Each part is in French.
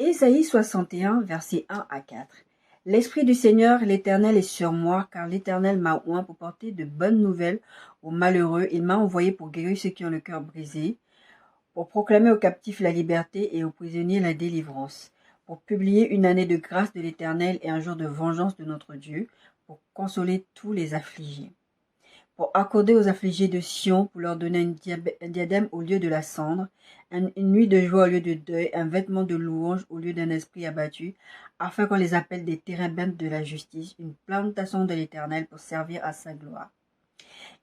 Ésaïe 61, versets 1 à 4. L'Esprit du Seigneur, l'Éternel, est sur moi, car l'Éternel m'a oint pour porter de bonnes nouvelles aux malheureux. Il m'a envoyé pour guérir ceux qui ont le cœur brisé, pour proclamer aux captifs la liberté et aux prisonniers la délivrance, pour publier une année de grâce de l'Éternel et un jour de vengeance de notre Dieu, pour consoler tous les affligés, pour accorder aux affligés de Sion, pour leur donner un diadème au lieu de la cendre, une nuit de joie au lieu de deuil, un vêtement de louange au lieu d'un esprit abattu, afin qu'on les appelle des térébintes de la justice, une plantation de l'Éternel pour servir à sa gloire.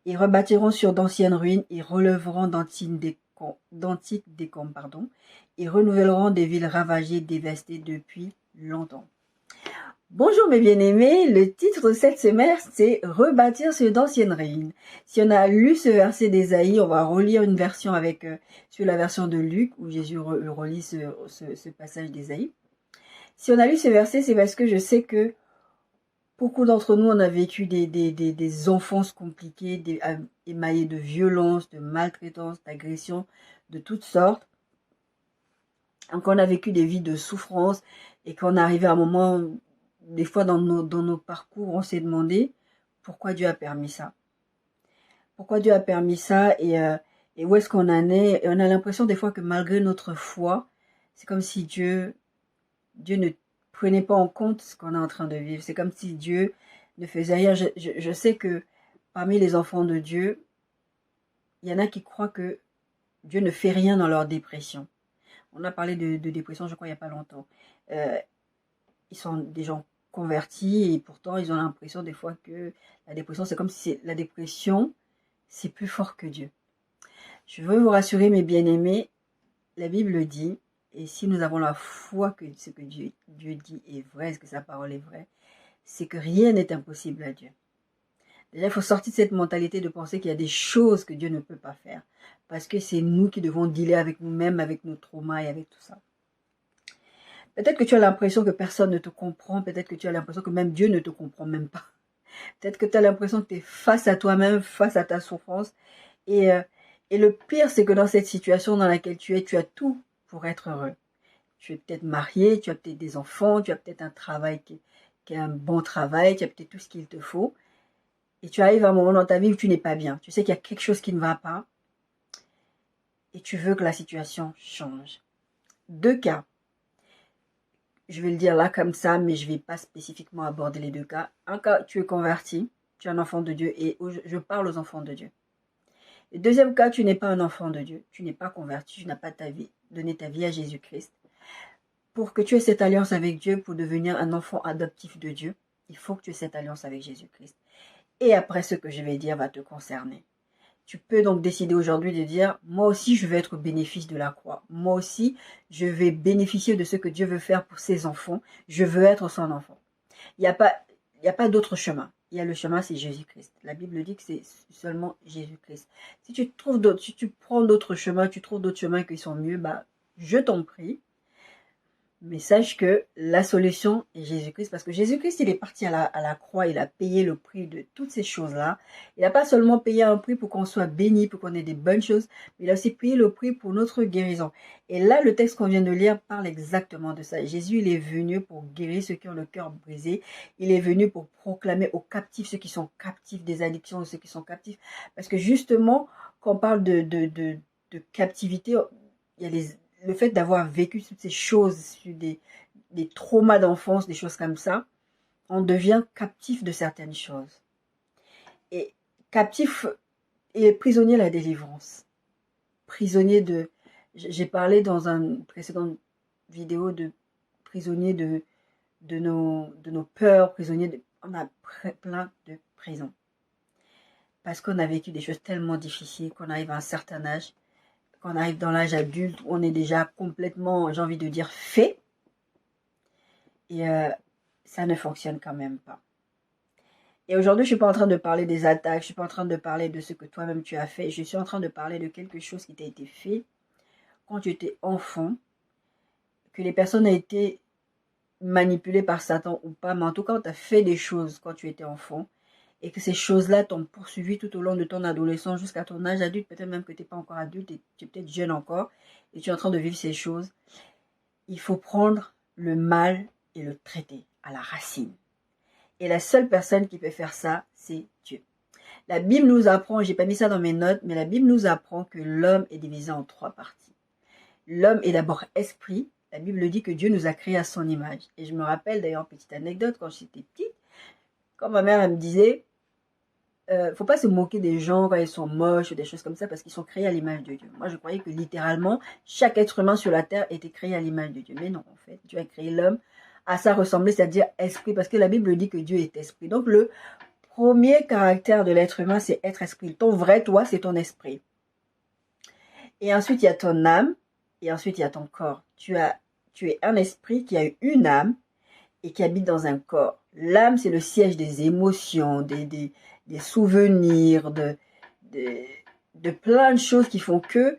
Ils rebâtiront sur d'anciennes ruines, ils relèveront d'antiques décombres, ils renouvelleront des villes ravagées, dévastées depuis longtemps. Bonjour mes bien-aimés, le titre de cette semaine c'est « Rebâtir sur d'anciennes ruines ». Si on a lu ce verset d'Ésaïe, on va relire une version sur la version de Luc où Jésus relit ce passage d'Ésaïe. Si on a lu ce verset, c'est parce que je sais que beaucoup d'entre nous, on a vécu des enfances compliquées, émaillées de violence, de maltraitance, d'agression, de toutes sortes. Donc on a vécu des vies de souffrance et qu'on est arrivé à un moment, des fois dans nos parcours, on s'est demandé pourquoi Dieu a permis ça. Pourquoi Dieu a permis ça et où est-ce qu'on en est. Et on a l'impression des fois que malgré notre foi, c'est comme si Dieu ne prenait pas en compte ce qu'on est en train de vivre. C'est comme si Dieu ne faisait rien. Je sais que parmi les enfants de Dieu, il y en a qui croient que Dieu ne fait rien dans leur dépression. On a parlé de dépression, je crois, il n'y a pas longtemps. Ils sont des gens convertis et pourtant, ils ont l'impression des fois que la dépression, c'est comme si la dépression, c'est plus fort que Dieu. Je veux vous rassurer, mes bien-aimés, la Bible dit, et si nous avons la foi que ce que Dieu dit est vrai, que sa parole est vraie, c'est que rien n'est impossible à Dieu. Déjà, il faut sortir de cette mentalité de penser qu'il y a des choses que Dieu ne peut pas faire. Parce que c'est nous qui devons dealer avec nous-mêmes, avec nos traumas et avec tout ça. Peut-être que tu as l'impression que personne ne te comprend. Peut-être que tu as l'impression que même Dieu ne te comprend même pas. Peut-être que tu as l'impression que tu es face à toi-même, face à ta souffrance. Et le pire, c'est que dans cette situation dans laquelle tu es, tu as tout pour être heureux. Tu es peut-être marié, tu as peut-être des enfants, tu as peut-être un travail qui est un bon travail, tu as peut-être tout ce qu'il te faut. Et tu arrives à un moment dans ta vie où tu n'es pas bien. Tu sais qu'il y a quelque chose qui ne va pas. Et tu veux que la situation change. Deux cas. Je vais le dire là comme ça, mais je ne vais pas spécifiquement aborder les deux cas. Un cas, tu es converti, tu es un enfant de Dieu et je parle aux enfants de Dieu. Le deuxième cas, tu n'es pas un enfant de Dieu, tu n'es pas converti, tu n'as pas donné ta vie à Jésus-Christ. Pour que tu aies cette alliance avec Dieu, pour devenir un enfant adoptif de Dieu, il faut que tu aies cette alliance avec Jésus-Christ. Et après, ce que je vais dire va te concerner. Tu peux donc décider aujourd'hui de dire, moi aussi, je veux être au bénéfice de la croix. Moi aussi, je vais bénéficier de ce que Dieu veut faire pour ses enfants. Je veux être son enfant. Il n'y a pas d'autre chemin. Il y a le chemin, c'est Jésus-Christ. La Bible dit que c'est seulement Jésus-Christ. Si tu prends d'autres chemins, tu trouves d'autres chemins qui sont mieux, je t'en prie. Mais sache que la solution est Jésus-Christ, parce que Jésus-Christ, il est parti à la croix, il a payé le prix de toutes ces choses-là. Il n'a pas seulement payé un prix pour qu'on soit béni, pour qu'on ait des bonnes choses, mais il a aussi payé le prix pour notre guérison. Et là, le texte qu'on vient de lire parle exactement de ça. Jésus, il est venu pour guérir ceux qui ont le cœur brisé. Il est venu pour proclamer aux captifs, ceux qui sont captifs des addictions, ceux qui sont captifs. Parce que justement, quand on parle de captivité, il y a le fait d'avoir vécu toutes ces choses, des traumas d'enfance, des choses comme ça, on devient captif de certaines choses. Et captif et prisonnier de la délivrance. Prisonnier de... J'ai parlé dans une précédente vidéo de prisonnier de nos peurs, prisonnier on a plein de prisons. Parce qu'on a vécu des choses tellement difficiles qu'on arrive à un certain âge, quand on arrive dans l'âge adulte, on est déjà complètement, j'ai envie de dire, fait. Et ça ne fonctionne quand même pas. Et aujourd'hui, je ne suis pas en train de parler des attaques, je ne suis pas en train de parler de ce que toi-même tu as fait. Je suis en train de parler de quelque chose qui t'a été fait quand tu étais enfant, que les personnes ont été manipulées par Satan ou pas, mais en tout cas, tu as fait des choses quand tu étais enfant. Et que ces choses-là t'ont poursuivi tout au long de ton adolescence jusqu'à ton âge adulte, peut-être même que tu n'es pas encore adulte et tu es peut-être jeune encore, et tu es en train de vivre ces choses. il faut prendre le mal et le traiter à la racine. Et la seule personne qui peut faire ça, c'est Dieu. La Bible nous apprend, j'ai pas mis ça dans mes notes, mais la Bible nous apprend que l'homme est divisé en 3 parties. L'homme est d'abord esprit. La Bible dit que Dieu nous a créés à son image. Et je me rappelle d'ailleurs, petite anecdote, quand j'étais petite, quand ma mère elle me disait, faut pas se moquer des gens quand ils sont moches ou des choses comme ça parce qu'ils sont créés à l'image de Dieu. Moi, je croyais que littéralement, chaque être humain sur la terre était créé à l'image de Dieu. Mais non, en fait, Dieu a créé l'homme à sa ressemblance, c'est-à-dire esprit, parce que la Bible dit que Dieu est esprit. Donc, le premier caractère de l'être humain, c'est être esprit. Ton vrai toi, c'est ton esprit. Et ensuite, il y a ton âme, et ensuite, il y a ton corps. Tu es un esprit qui a une âme et qui habite dans un corps. L'âme, c'est le siège des émotions, des souvenirs, de plein de choses qui font que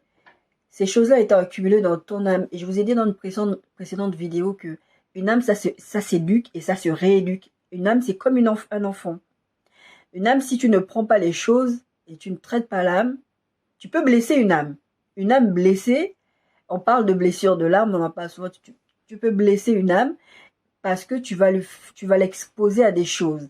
ces choses-là étant accumulées dans ton âme. Et je vous ai dit dans une précédente vidéo que une âme, ça s'éduque et ça se rééduque. Une âme, c'est comme un enfant. Une âme, si tu ne prends pas les choses et tu ne traites pas l'âme, tu peux blesser une âme. Une âme blessée, on parle de blessure de l'âme, on en parle souvent, tu peux blesser une âme parce que tu vas l'exposer à des choses.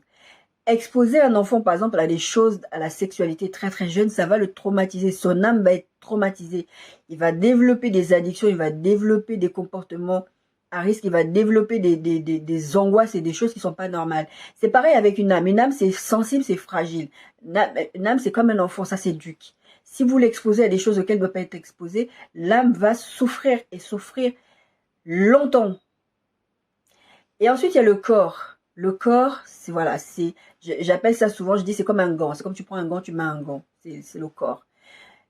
Exposer un enfant, par exemple, à des choses, à la sexualité très très jeune, ça va le traumatiser. Son âme va être traumatisée. Il va développer des addictions, il va développer des comportements à risque, il va développer des angoisses et des choses qui sont pas normales. C'est pareil avec une âme. Une âme, c'est sensible, c'est fragile. Une âme, c'est comme un enfant, ça s'éduque. Si vous l'exposez à des choses auxquelles il ne doit pas être exposé, l'âme va souffrir et souffrir longtemps. Et ensuite, il y a le corps. Le corps, c'est voilà, j'appelle ça souvent, je dis c'est comme un gant. C'est comme tu prends un gant, tu mets un gant. C'est le corps.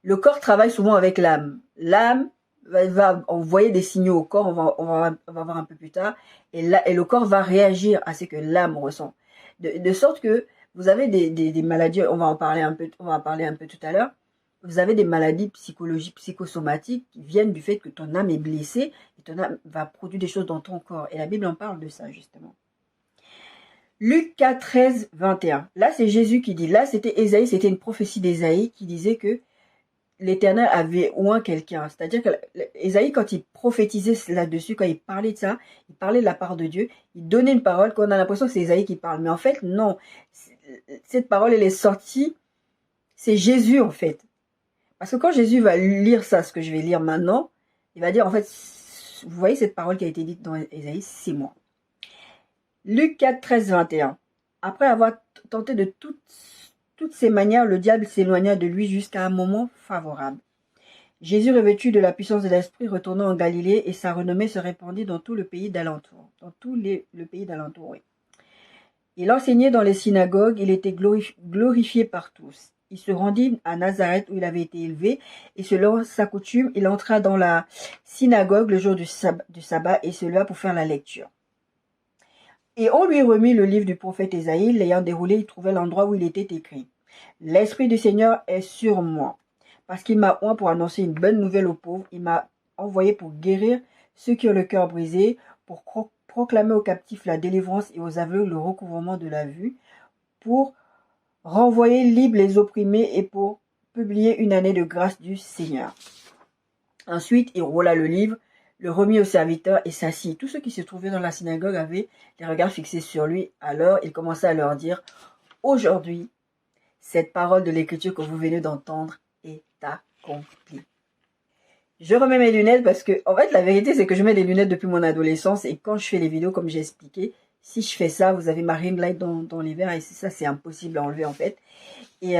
Le corps travaille souvent avec l'âme. L'âme va envoyer des signaux au corps, on va voir un peu plus tard, et le corps va réagir à ce que l'âme ressent. De sorte que vous avez des maladies, on va en parler un peu tout à l'heure. Vous avez des maladies psychologiques, psychosomatiques qui viennent du fait que ton âme est blessée et ton âme va produire des choses dans ton corps. Et la Bible en parle de ça, justement. Luc 4, 13, 21. Là, c'est Jésus qui dit. Là, c'était Ésaïe, c'était une prophétie d'Ésaïe qui disait que l'Éternel avait oint quelqu'un. C'est-à-dire que Ésaïe, quand il prophétisait là-dessus, quand il parlait de ça, il parlait de la part de Dieu, il donnait une parole qu'on a l'impression que c'est Ésaïe qui parle. Mais en fait, non. Cette parole, elle est sortie, c'est Jésus, en fait. Parce que quand Jésus va lire ça, ce que je vais lire maintenant, il va dire, en fait, vous voyez cette parole qui a été dite dans Ésaïe, c'est moi. Luc 4, 13, 21. Après avoir tenté de toutes ces manières, le diable s'éloigna de lui jusqu'à un moment favorable. Jésus, revêtu de la puissance de l'Esprit, retourna en Galilée et sa renommée se répandit dans tout le pays d'alentour. Dans tout le pays d'alentour, oui. Il enseignait dans les synagogues, il était glorifié par tous. Il se rendit à Nazareth où il avait été élevé et selon sa coutume, il entra dans la synagogue le jour du sabbat et se leva pour faire la lecture. Et on lui remit le livre du prophète Ésaïe, l'ayant déroulé, il trouvait l'endroit où il était écrit. L'Esprit du Seigneur est sur moi, parce qu'il m'a oint pour annoncer une bonne nouvelle aux pauvres. Il m'a envoyé pour guérir ceux qui ont le cœur brisé, pour proclamer aux captifs la délivrance et aux aveugles le recouvrement de la vue, pour renvoyer libres les opprimés et pour publier une année de grâce du Seigneur. Ensuite, il roula le livre, le remit aux serviteurs et s'assit. Tous ceux qui se trouvaient dans la synagogue avaient les regards fixés sur lui. Alors, il commença à leur dire, « Aujourd'hui, cette parole de l'écriture que vous venez d'entendre est accomplie. » Je remets mes lunettes parce que, en fait, la vérité, c'est que je mets des lunettes depuis mon adolescence et quand je fais les vidéos, comme j'ai expliqué, si je fais ça, vous avez ma ring light dans les verres et ça, c'est impossible à enlever en fait. Et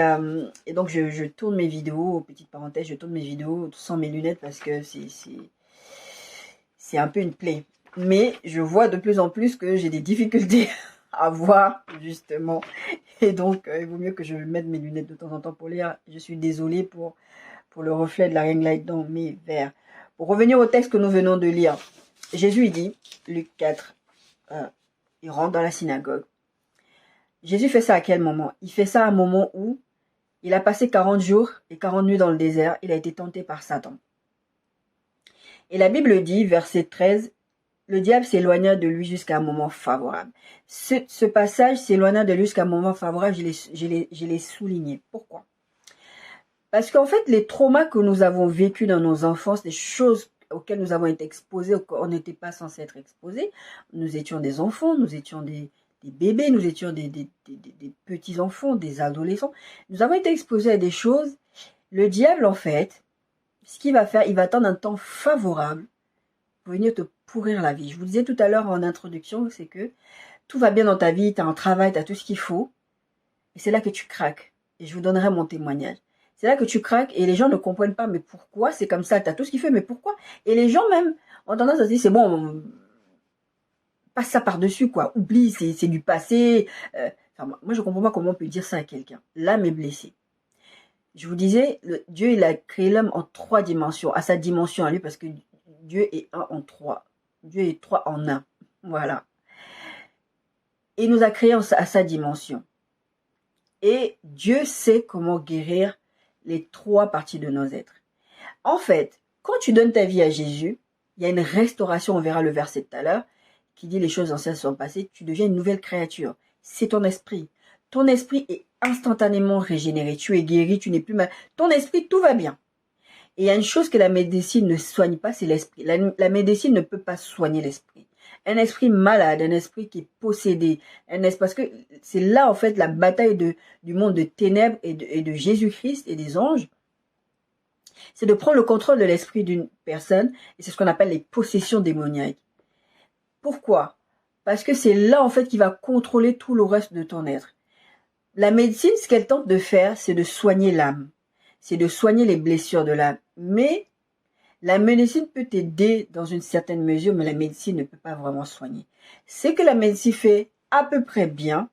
donc, je tourne mes vidéos, petite parenthèse, je tourne mes vidéos sans mes lunettes parce que c'est un peu une plaie. Mais je vois de plus en plus que j'ai des difficultés à voir, justement. Et donc, il vaut mieux que je mette mes lunettes de temps en temps pour lire. Je suis désolée pour le reflet de la ring light dans mes verres. Pour revenir au texte que nous venons de lire, Jésus il dit, Luc 4, il rentre dans la synagogue. Jésus fait ça à quel moment? Il fait ça à un moment où il a passé 40 jours et 40 nuits dans le désert. Il a été tenté par Satan. Et la Bible dit, verset 13, le diable s'éloigna de lui jusqu'à un moment favorable. Ce passage s'éloigna de lui jusqu'à un moment favorable, je l'ai souligné. Pourquoi? Parce qu'en fait, les traumas que nous avons vécus dans nos enfances, des choses auxquels nous avons été exposés, auxquels on n'était pas censé être exposés. Nous étions des enfants, nous étions des bébés, nous étions des petits-enfants, des adolescents. Nous avons été exposés à des choses. Le diable, en fait, ce qu'il va faire, il va attendre un temps favorable pour venir te pourrir la vie. Je vous disais tout à l'heure en introduction, c'est que tout va bien dans ta vie, tu as un travail, tu as tout ce qu'il faut. Et c'est là que tu craques. Et je vous donnerai mon témoignage. C'est là que tu craques et les gens ne comprennent pas, mais pourquoi c'est comme ça, tu as tout ce qu'il faut, mais pourquoi? Et les gens même ont tendance à se dire, c'est bon, passe ça par-dessus, quoi. Oublie, c'est du passé. Moi, je ne comprends pas comment on peut dire ça à quelqu'un. L'âme est blessée. Je vous disais, Dieu, il a créé l'homme en 3 dimensions, à sa dimension à lui, parce que Dieu est 1 en 3. Dieu est 3 en 1. Voilà. Et il nous a créés à sa dimension. Et Dieu sait comment guérir les 3 parties de nos êtres. En fait, quand tu donnes ta vie à Jésus, il y a une restauration, on verra le verset tout à l'heure, qui dit les choses anciennes sont passées, tu deviens une nouvelle créature. C'est ton esprit. Ton esprit est instantanément régénéré. Tu es guéri, tu n'es plus mal. Ton esprit, tout va bien. Et il y a une chose que la médecine ne soigne pas, c'est l'esprit. La médecine ne peut pas soigner l'esprit. Un esprit malade, un esprit qui est possédé, parce que c'est là en fait la bataille du monde de ténèbres et de Jésus-Christ et des anges. C'est de prendre le contrôle de l'esprit d'une personne, et c'est ce qu'on appelle les possessions démoniaques. Pourquoi? Parce que c'est là en fait qui va contrôler tout le reste de ton être. La médecine, ce qu'elle tente de faire, c'est de soigner l'âme. C'est de soigner les blessures de l'âme. Mais la médecine peut t'aider dans une certaine mesure, mais la médecine ne peut pas vraiment soigner. Ce que la médecine fait à peu près bien,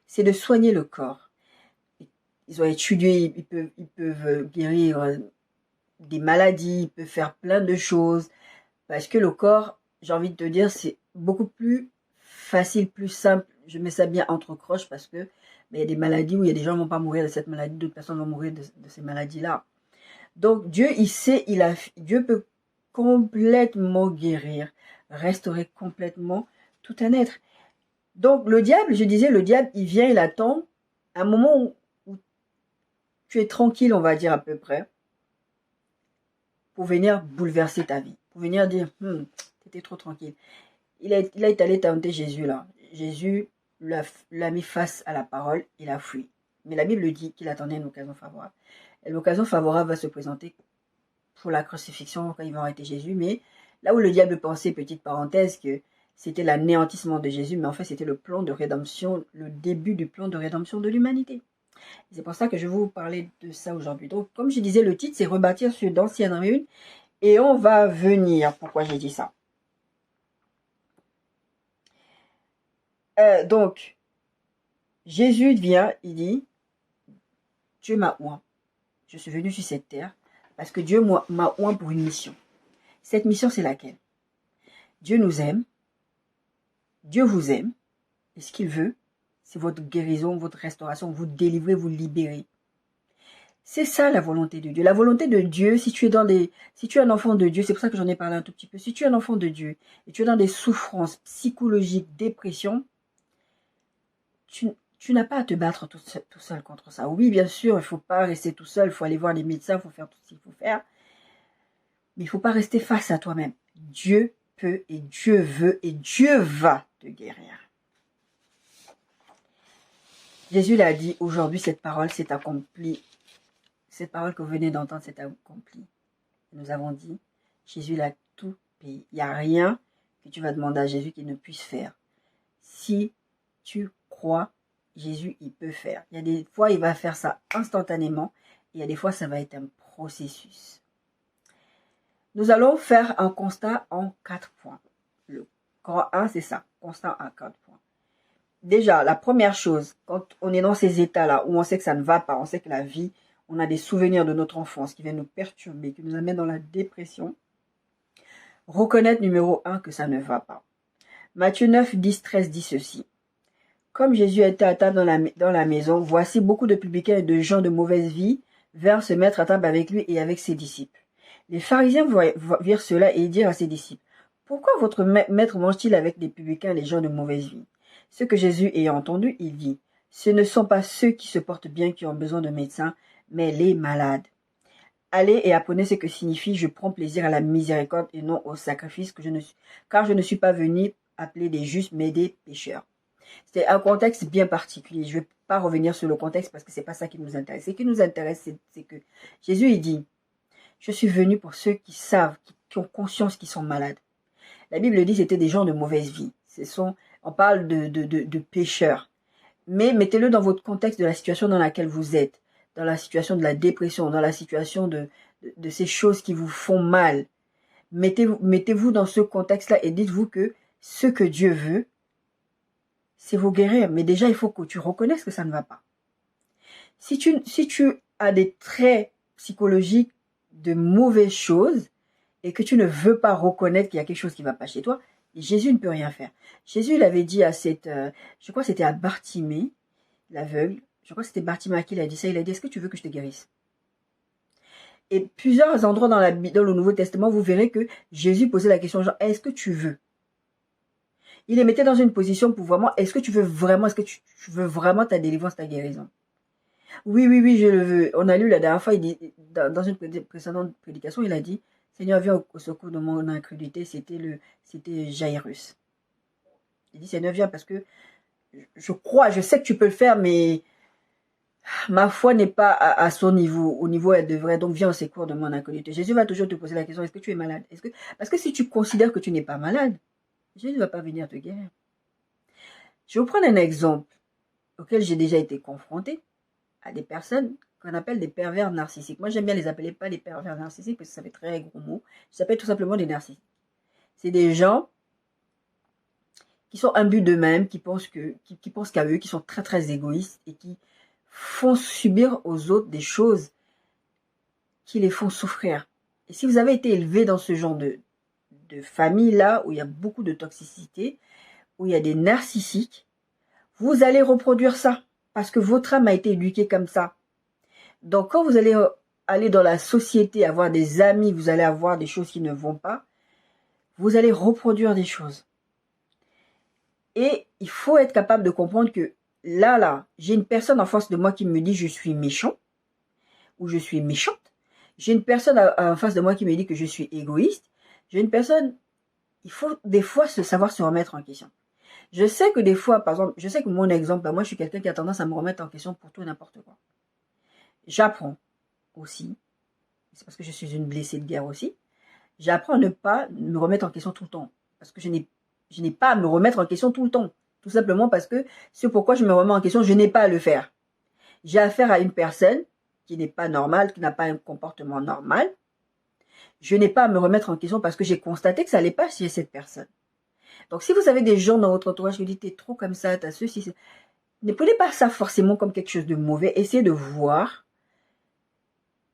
c'est de soigner le corps. Ils ont étudié, ils peuvent guérir des maladies, ils peuvent faire plein de choses. Parce que le corps, j'ai envie de te dire, c'est beaucoup plus facile, plus simple. Je mets ça bien entre croches parce que il y a des maladies où il y a des gens qui ne vont pas mourir de cette maladie, d'autres personnes vont mourir de ces maladies-là. Donc Dieu, il sait, Dieu peut complètement guérir, restaurer complètement tout un être. Donc le diable, je disais, le diable, il vient, il attend un moment où tu es tranquille, on va dire à peu près, pour venir bouleverser ta vie, pour venir dire, tu étais trop tranquille. Il est allé tenter Jésus là. Jésus l'a mis face à la parole, il a fui. Mais la Bible dit qu'il attendait une occasion favorable. Et l'occasion favorable va se présenter pour la crucifixion quand ils vont arrêter Jésus. Mais là où le diable pensait, petite parenthèse, que c'était l'anéantissement de Jésus, mais en fait c'était le plan de rédemption, le début du plan de rédemption de l'humanité. C'est pour ça que je vais vous parler de ça aujourd'hui. Donc comme je disais, le titre c'est rebâtir sur d'anciennes ruines. Et on va venir. Pourquoi j'ai dit ça? Donc, Jésus vient, il dit, Dieu m'a oint. Je suis venu sur cette terre parce que Dieu m'a oint pour une mission. Cette mission, c'est laquelle? Dieu nous aime. Dieu vous aime. Et ce qu'il veut, c'est votre guérison, votre restauration, vous délivrer, vous libérer. C'est ça la volonté de Dieu. La volonté de Dieu, si tu es un enfant de Dieu, c'est pour ça que j'en ai parlé un tout petit peu. Si tu es un enfant de Dieu et tu es dans des souffrances psychologiques, dépression, tu n'as pas à te battre tout seul contre ça. Oui, bien sûr, il ne faut pas rester tout seul, il faut aller voir les médecins, il faut faire tout ce qu'il faut faire. Mais il ne faut pas rester face à toi-même. Dieu peut et Dieu veut et Dieu va te guérir. Jésus l'a dit, aujourd'hui cette parole s'est accomplie. Cette parole que vous venez d'entendre s'est accomplie. Nous avons dit, Jésus l'a tout payé. Il n'y a rien que tu vas demander à Jésus qu'il ne puisse faire. Si tu crois, Jésus, il peut faire. Il y a des fois, il va faire ça instantanément. Et il y a des fois, ça va être un processus. Nous allons faire un constat en 4 points. Le grand 1, c'est ça. Constat en 4 points. Déjà, la première chose, quand on est dans ces états-là, où on sait que ça ne va pas, on sait que la vie, on a des souvenirs de notre enfance qui viennent nous perturber, qui nous amènent dans la dépression. Reconnaître numéro 1 que ça ne va pas. Matthieu 9, 10, 13 dit ceci. Comme Jésus était à table dans la maison, voici beaucoup de publicains et de gens de mauvaise vie vinrent se mettre à table avec lui et avec ses disciples. Les pharisiens virent cela et dirent à ses disciples, « Pourquoi votre maître mange-t-il avec des publicains et les gens de mauvaise vie ?» Ce que Jésus ayant entendu, il dit, « Ce ne sont pas ceux qui se portent bien qui ont besoin de médecins, mais les malades. Allez et apprenez ce que signifie je prends plaisir à la miséricorde et non au sacrifice, car je ne suis pas venu appeler des justes, mais des pécheurs. C'est un contexte bien particulier. Je ne vais pas revenir sur le contexte parce que ce n'est pas ça qui nous intéresse. Ce qui nous intéresse, c'est que Jésus, il dit, je suis venu pour ceux qui savent, qui ont conscience qu'ils sont malades. La Bible dit que c'était des gens de mauvaise vie. On parle de pécheurs. Mais mettez-le dans votre contexte de la situation dans laquelle vous êtes, dans la situation de la dépression, dans la situation de ces choses qui vous font mal. Mettez-vous dans ce contexte-là et dites-vous que ce que Dieu veut, c'est vous guérir. Mais déjà, il faut que tu reconnaisses que ça ne va pas. Si tu as des traits psychologiques de mauvaises choses et que tu ne veux pas reconnaître qu'il y a quelque chose qui ne va pas chez toi, Jésus ne peut rien faire. Jésus, il avait dit à je crois que c'était à Bartimée, l'aveugle, je crois que c'était Bartimée à qui il a dit ça, il a dit, est-ce que tu veux que je te guérisse? Et plusieurs endroits dans le Nouveau Testament, vous verrez que Jésus posait la question, genre, est-ce que tu veux? Il les mettait dans une position pour vraiment, est-ce que tu veux vraiment ta délivrance, ta guérison? Oui, je le veux. On a lu la dernière fois, dans une précédente prédication, il a dit, Seigneur, viens au secours de mon incrédulité, c'était Jairus. Il dit, Seigneur, viens parce que je sais que tu peux le faire, mais ma foi n'est pas à son niveau, au niveau où elle devrait, donc viens au secours de mon incrédulité. Jésus va toujours te poser la question, est-ce que tu es malade? Parce que si tu considères que tu n'es pas malade, Jésus ne va pas venir te guérir. Je vais vous prendre un exemple auquel j'ai déjà été confrontée à des personnes qu'on appelle des pervers narcissiques. Moi, j'aime bien les appeler pas les pervers narcissiques parce que ça fait très gros mot. Je s'appelle tout simplement des narcissiques. C'est des gens qui sont imbus d'eux-mêmes, qui pensent qu'à eux, qui sont très très égoïstes et qui font subir aux autres des choses qui les font souffrir. Et si vous avez été élevé dans ce genre de famille-là, où il y a beaucoup de toxicité, où il y a des narcissiques, vous allez reproduire ça, parce que votre âme a été éduquée comme ça. Donc quand vous allez aller dans la société, avoir des amis, vous allez avoir des choses qui ne vont pas, vous allez reproduire des choses. Et il faut être capable de comprendre que là, j'ai une personne en face de moi qui me dit je suis méchant, ou je suis méchante. J'ai une personne en face de moi qui me dit que je suis égoïste. J'ai une personne, il faut des fois savoir se remettre en question. Je sais que des fois, par exemple, je sais que mon exemple, moi je suis quelqu'un qui a tendance à me remettre en question pour tout et n'importe quoi. J'apprends aussi, c'est parce que je suis une blessée de guerre aussi, j'apprends à ne pas me remettre en question tout le temps. Parce que je n'ai pas à me remettre en question tout le temps. Tout simplement parce que c'est pourquoi je me remets en question, je n'ai pas à le faire. J'ai affaire à une personne qui n'est pas normale, qui n'a pas un comportement normal. Je n'ai pas à me remettre en question parce que j'ai constaté que ça n'allait pas chez cette personne. Donc, si vous avez des gens dans votre entourage qui vous disent, t'es trop comme ça, t'as ceci, ne prenez pas ça forcément comme quelque chose de mauvais. Essayez de voir,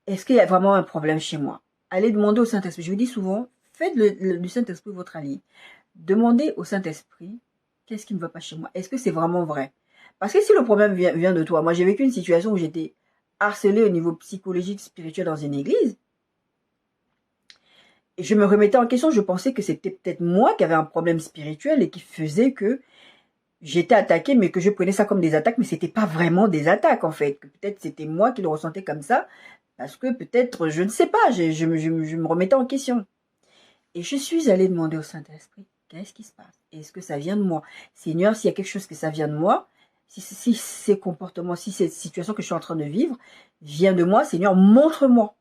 est-ce qu'il y a vraiment un problème chez moi? Allez demander au Saint-Esprit. Je vous dis souvent, faites du Saint-Esprit votre allié. Demandez au Saint-Esprit, qu'est-ce qui ne va pas chez moi? Est-ce que c'est vraiment vrai? Parce que si le problème vient de toi, moi j'ai vécu une situation où j'étais harcelée au niveau psychologique, spirituel dans une église, et je me remettais en question, je pensais que c'était peut-être moi qui avais un problème spirituel et qui faisait que j'étais attaquée, mais que je prenais ça comme des attaques, mais c'était pas vraiment des attaques en fait. Que peut-être c'était moi qui le ressentais comme ça, parce que peut-être, je ne sais pas, je me remettais en question. Et je suis allée demander au Saint-Esprit, qu'est-ce qui se passe? Est-ce que ça vient de moi? Seigneur, s'il y a quelque chose que ça vient de moi, si ces comportements, si cette situation que je suis en train de vivre vient de moi, Seigneur, montre-moi.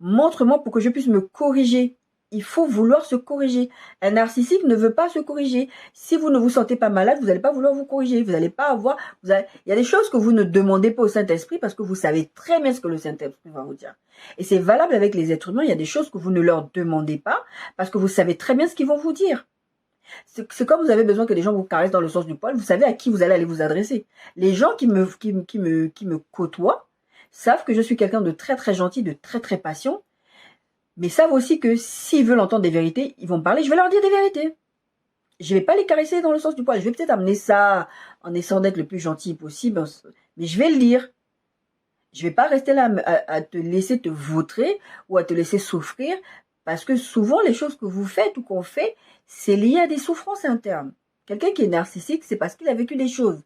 Montre-moi pour que je puisse me corriger. Il faut vouloir se corriger. Un narcissique ne veut pas se corriger. Si vous ne vous sentez pas malade, vous n'allez pas vouloir vous corriger. Vous n'allez pas avoir... Il y a des choses que vous ne demandez pas au Saint-Esprit parce que vous savez très bien ce que le Saint-Esprit va vous dire. Et c'est valable avec les êtres humains. Il y a des choses que vous ne leur demandez pas parce que vous savez très bien ce qu'ils vont vous dire. C'est comme vous avez besoin que les gens vous caressent dans le sens du poil, vous savez à qui vous allez aller vous adresser. Les gens qui me côtoient savent que je suis quelqu'un de très très gentil, de très très patient, mais savent aussi que s'ils veulent entendre des vérités, ils vont me parler, je vais leur dire des vérités. Je vais pas les caresser dans le sens du poil, je vais peut-être amener ça en essayant d'être le plus gentil possible, mais je vais le dire. Je vais pas rester là à te laisser te vautrer ou à te laisser souffrir, parce que souvent les choses que vous faites ou qu'on fait, c'est lié à des souffrances internes. Quelqu'un qui est narcissique, c'est parce qu'il a vécu des choses.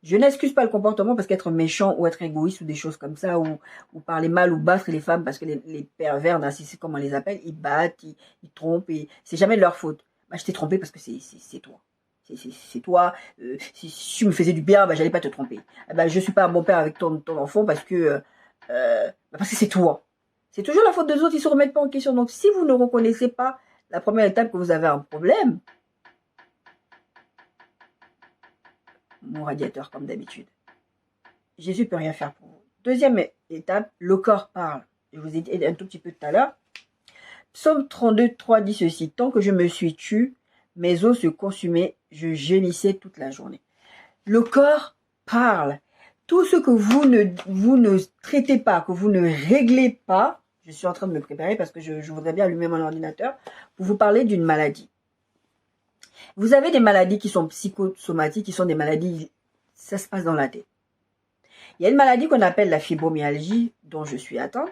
Je n'excuse pas le comportement parce qu'être méchant ou être égoïste ou des choses comme ça, ou parler mal ou battre les femmes parce que les pervers narcissiques, comme on les appelle, ils battent, ils trompent, et c'est jamais de leur faute. Bah, je t'ai trompé parce que c'est toi. C'est toi. Si tu me faisais du bien, bah, j'allais pas te tromper. Bah, je suis pas un bon père avec ton enfant parce que c'est toi. C'est toujours la faute des autres, ils se remettent pas en question. Donc, si vous ne reconnaissez pas la première étape que vous avez un problème, mon radiateur comme d'habitude, Jésus peut rien faire pour vous. Deuxième étape, le corps parle. Je vous ai dit un tout petit peu tout à l'heure. Psaume 32, 3 dit ceci. Tant que je me suis tue, mes os se consumaient, je gémissais toute la journée. Le corps parle. Tout ce que vous ne traitez pas, que vous ne réglez pas, je suis en train de me préparer parce que je voudrais bien allumer mon ordinateur pour vous parler d'une maladie. Vous avez des maladies qui sont psychosomatiques, qui sont des maladies, ça se passe dans la tête. Il y a une maladie qu'on appelle la fibromyalgie, dont je suis atteinte.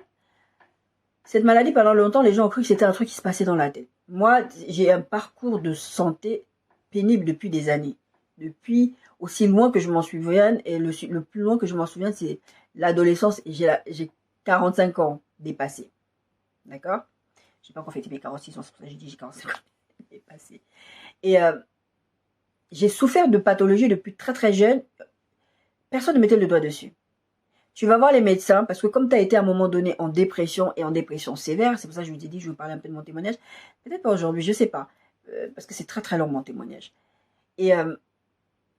Cette maladie, pendant longtemps, les gens ont cru que c'était un truc qui se passait dans la tête. Moi, j'ai un parcours de santé pénible depuis des années. Depuis aussi loin que je m'en souvienne, et le plus loin que je m'en souvienne, c'est l'adolescence, et j'ai 45 ans dépassés. D'accord? Je n'ai pas encore fêté mes 46 ans, c'est pour ça que j'ai dit j'ai 45 ans dépassés. Et j'ai souffert de pathologie depuis très très jeune. Personne ne mettait le doigt dessus. Tu vas voir les médecins, parce que comme tu as été à un moment donné en dépression et en dépression sévère, c'est pour ça que je vous ai dit que je vais vous parler un peu de mon témoignage. Peut-être pas aujourd'hui, je ne sais pas, parce que c'est très très long mon témoignage. Et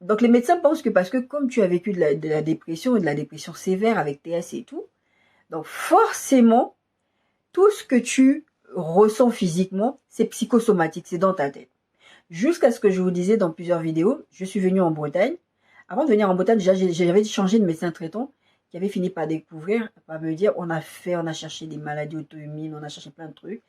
donc les médecins pensent que parce que comme tu as vécu de la dépression et de la dépression sévère avec TS et tout, donc forcément, tout ce que tu ressens physiquement, c'est psychosomatique, c'est dans ta tête. Jusqu'à ce que je vous disais dans plusieurs vidéos, je suis venue en Bretagne. Avant de venir en Bretagne, déjà, j'avais changé de médecin traitant qui avait fini par découvrir, par me dire, on a cherché des maladies auto-immunes, on a cherché plein de trucs.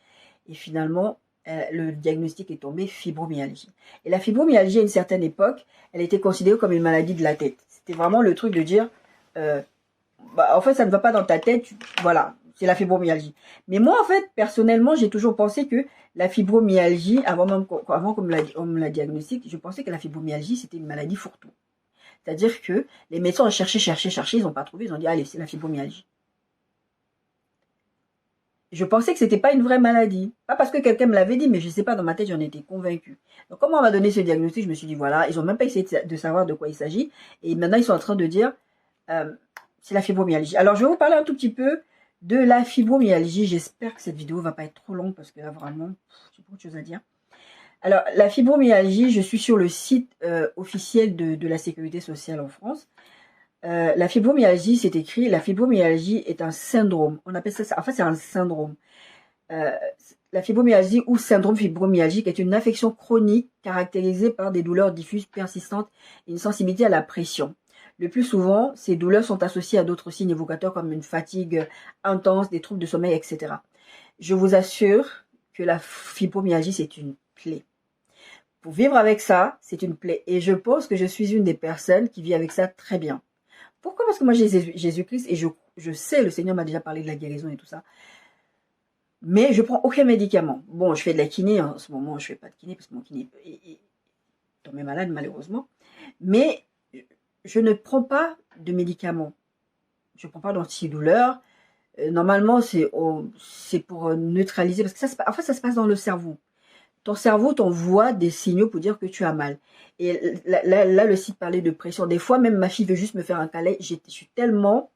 Et finalement, le diagnostic est tombé fibromyalgie. Et la fibromyalgie, à une certaine époque, elle était considérée comme une maladie de la tête. C'était vraiment le truc de dire, en fait, ça ne va pas dans ta tête, voilà, c'est la fibromyalgie. Mais moi, en fait, personnellement, j'ai toujours pensé que la fibromyalgie, avant qu'on me la diagnostique, je pensais que la fibromyalgie, c'était une maladie fourre-tout. C'est-à-dire que les médecins ont cherché, ils n'ont pas trouvé, ils ont dit, allez, c'est la fibromyalgie. Je pensais que c'était pas une vraie maladie. Pas parce que quelqu'un me l'avait dit, mais je sais pas, dans ma tête, j'en étais convaincue. Donc, comme on m'a donné ce diagnostic, je me suis dit, voilà, ils ont même pas essayé de savoir de quoi il s'agit. Et maintenant, ils sont en train de dire, c'est la fibromyalgie. Alors, je vais vous parler un tout petit peu de la fibromyalgie. J'espère que cette vidéo va pas être trop longue parce que là, vraiment, j'ai beaucoup de choses à dire. Alors, la fibromyalgie, je suis sur le site officiel de la Sécurité sociale en France. La fibromyalgie, c'est écrit, la fibromyalgie est un syndrome. On appelle ça, en fait, c'est un syndrome. La fibromyalgie ou syndrome fibromyalgique est une affection chronique caractérisée par des douleurs diffuses persistantes et une sensibilité à la pression. Le plus souvent, ces douleurs sont associées à d'autres signes évocateurs comme une fatigue intense, des troubles de sommeil, etc. Je vous assure que la fibromyalgie, c'est une plaie. Pour vivre avec ça, c'est une plaie. Et je pense que je suis une des personnes qui vit avec ça très bien. Pourquoi? Parce que moi, j'ai Jésus-Christ et je sais, le Seigneur m'a déjà parlé de la guérison et tout ça. Mais je prends aucun médicament. Bon, je fais de la kiné. En ce moment, je fais pas de kiné parce que mon kiné est tombé malade, malheureusement. Mais je ne prends pas de médicaments. Je ne prends pas d'antidouleur. Normalement, c'est pour neutraliser. Parce que en fait, ça se passe dans le cerveau. Ton cerveau t'envoie des signaux pour dire que tu as mal. Et là, le site parlait de pression. Des fois, même ma fille veut juste me faire un câlin. Je suis tellement...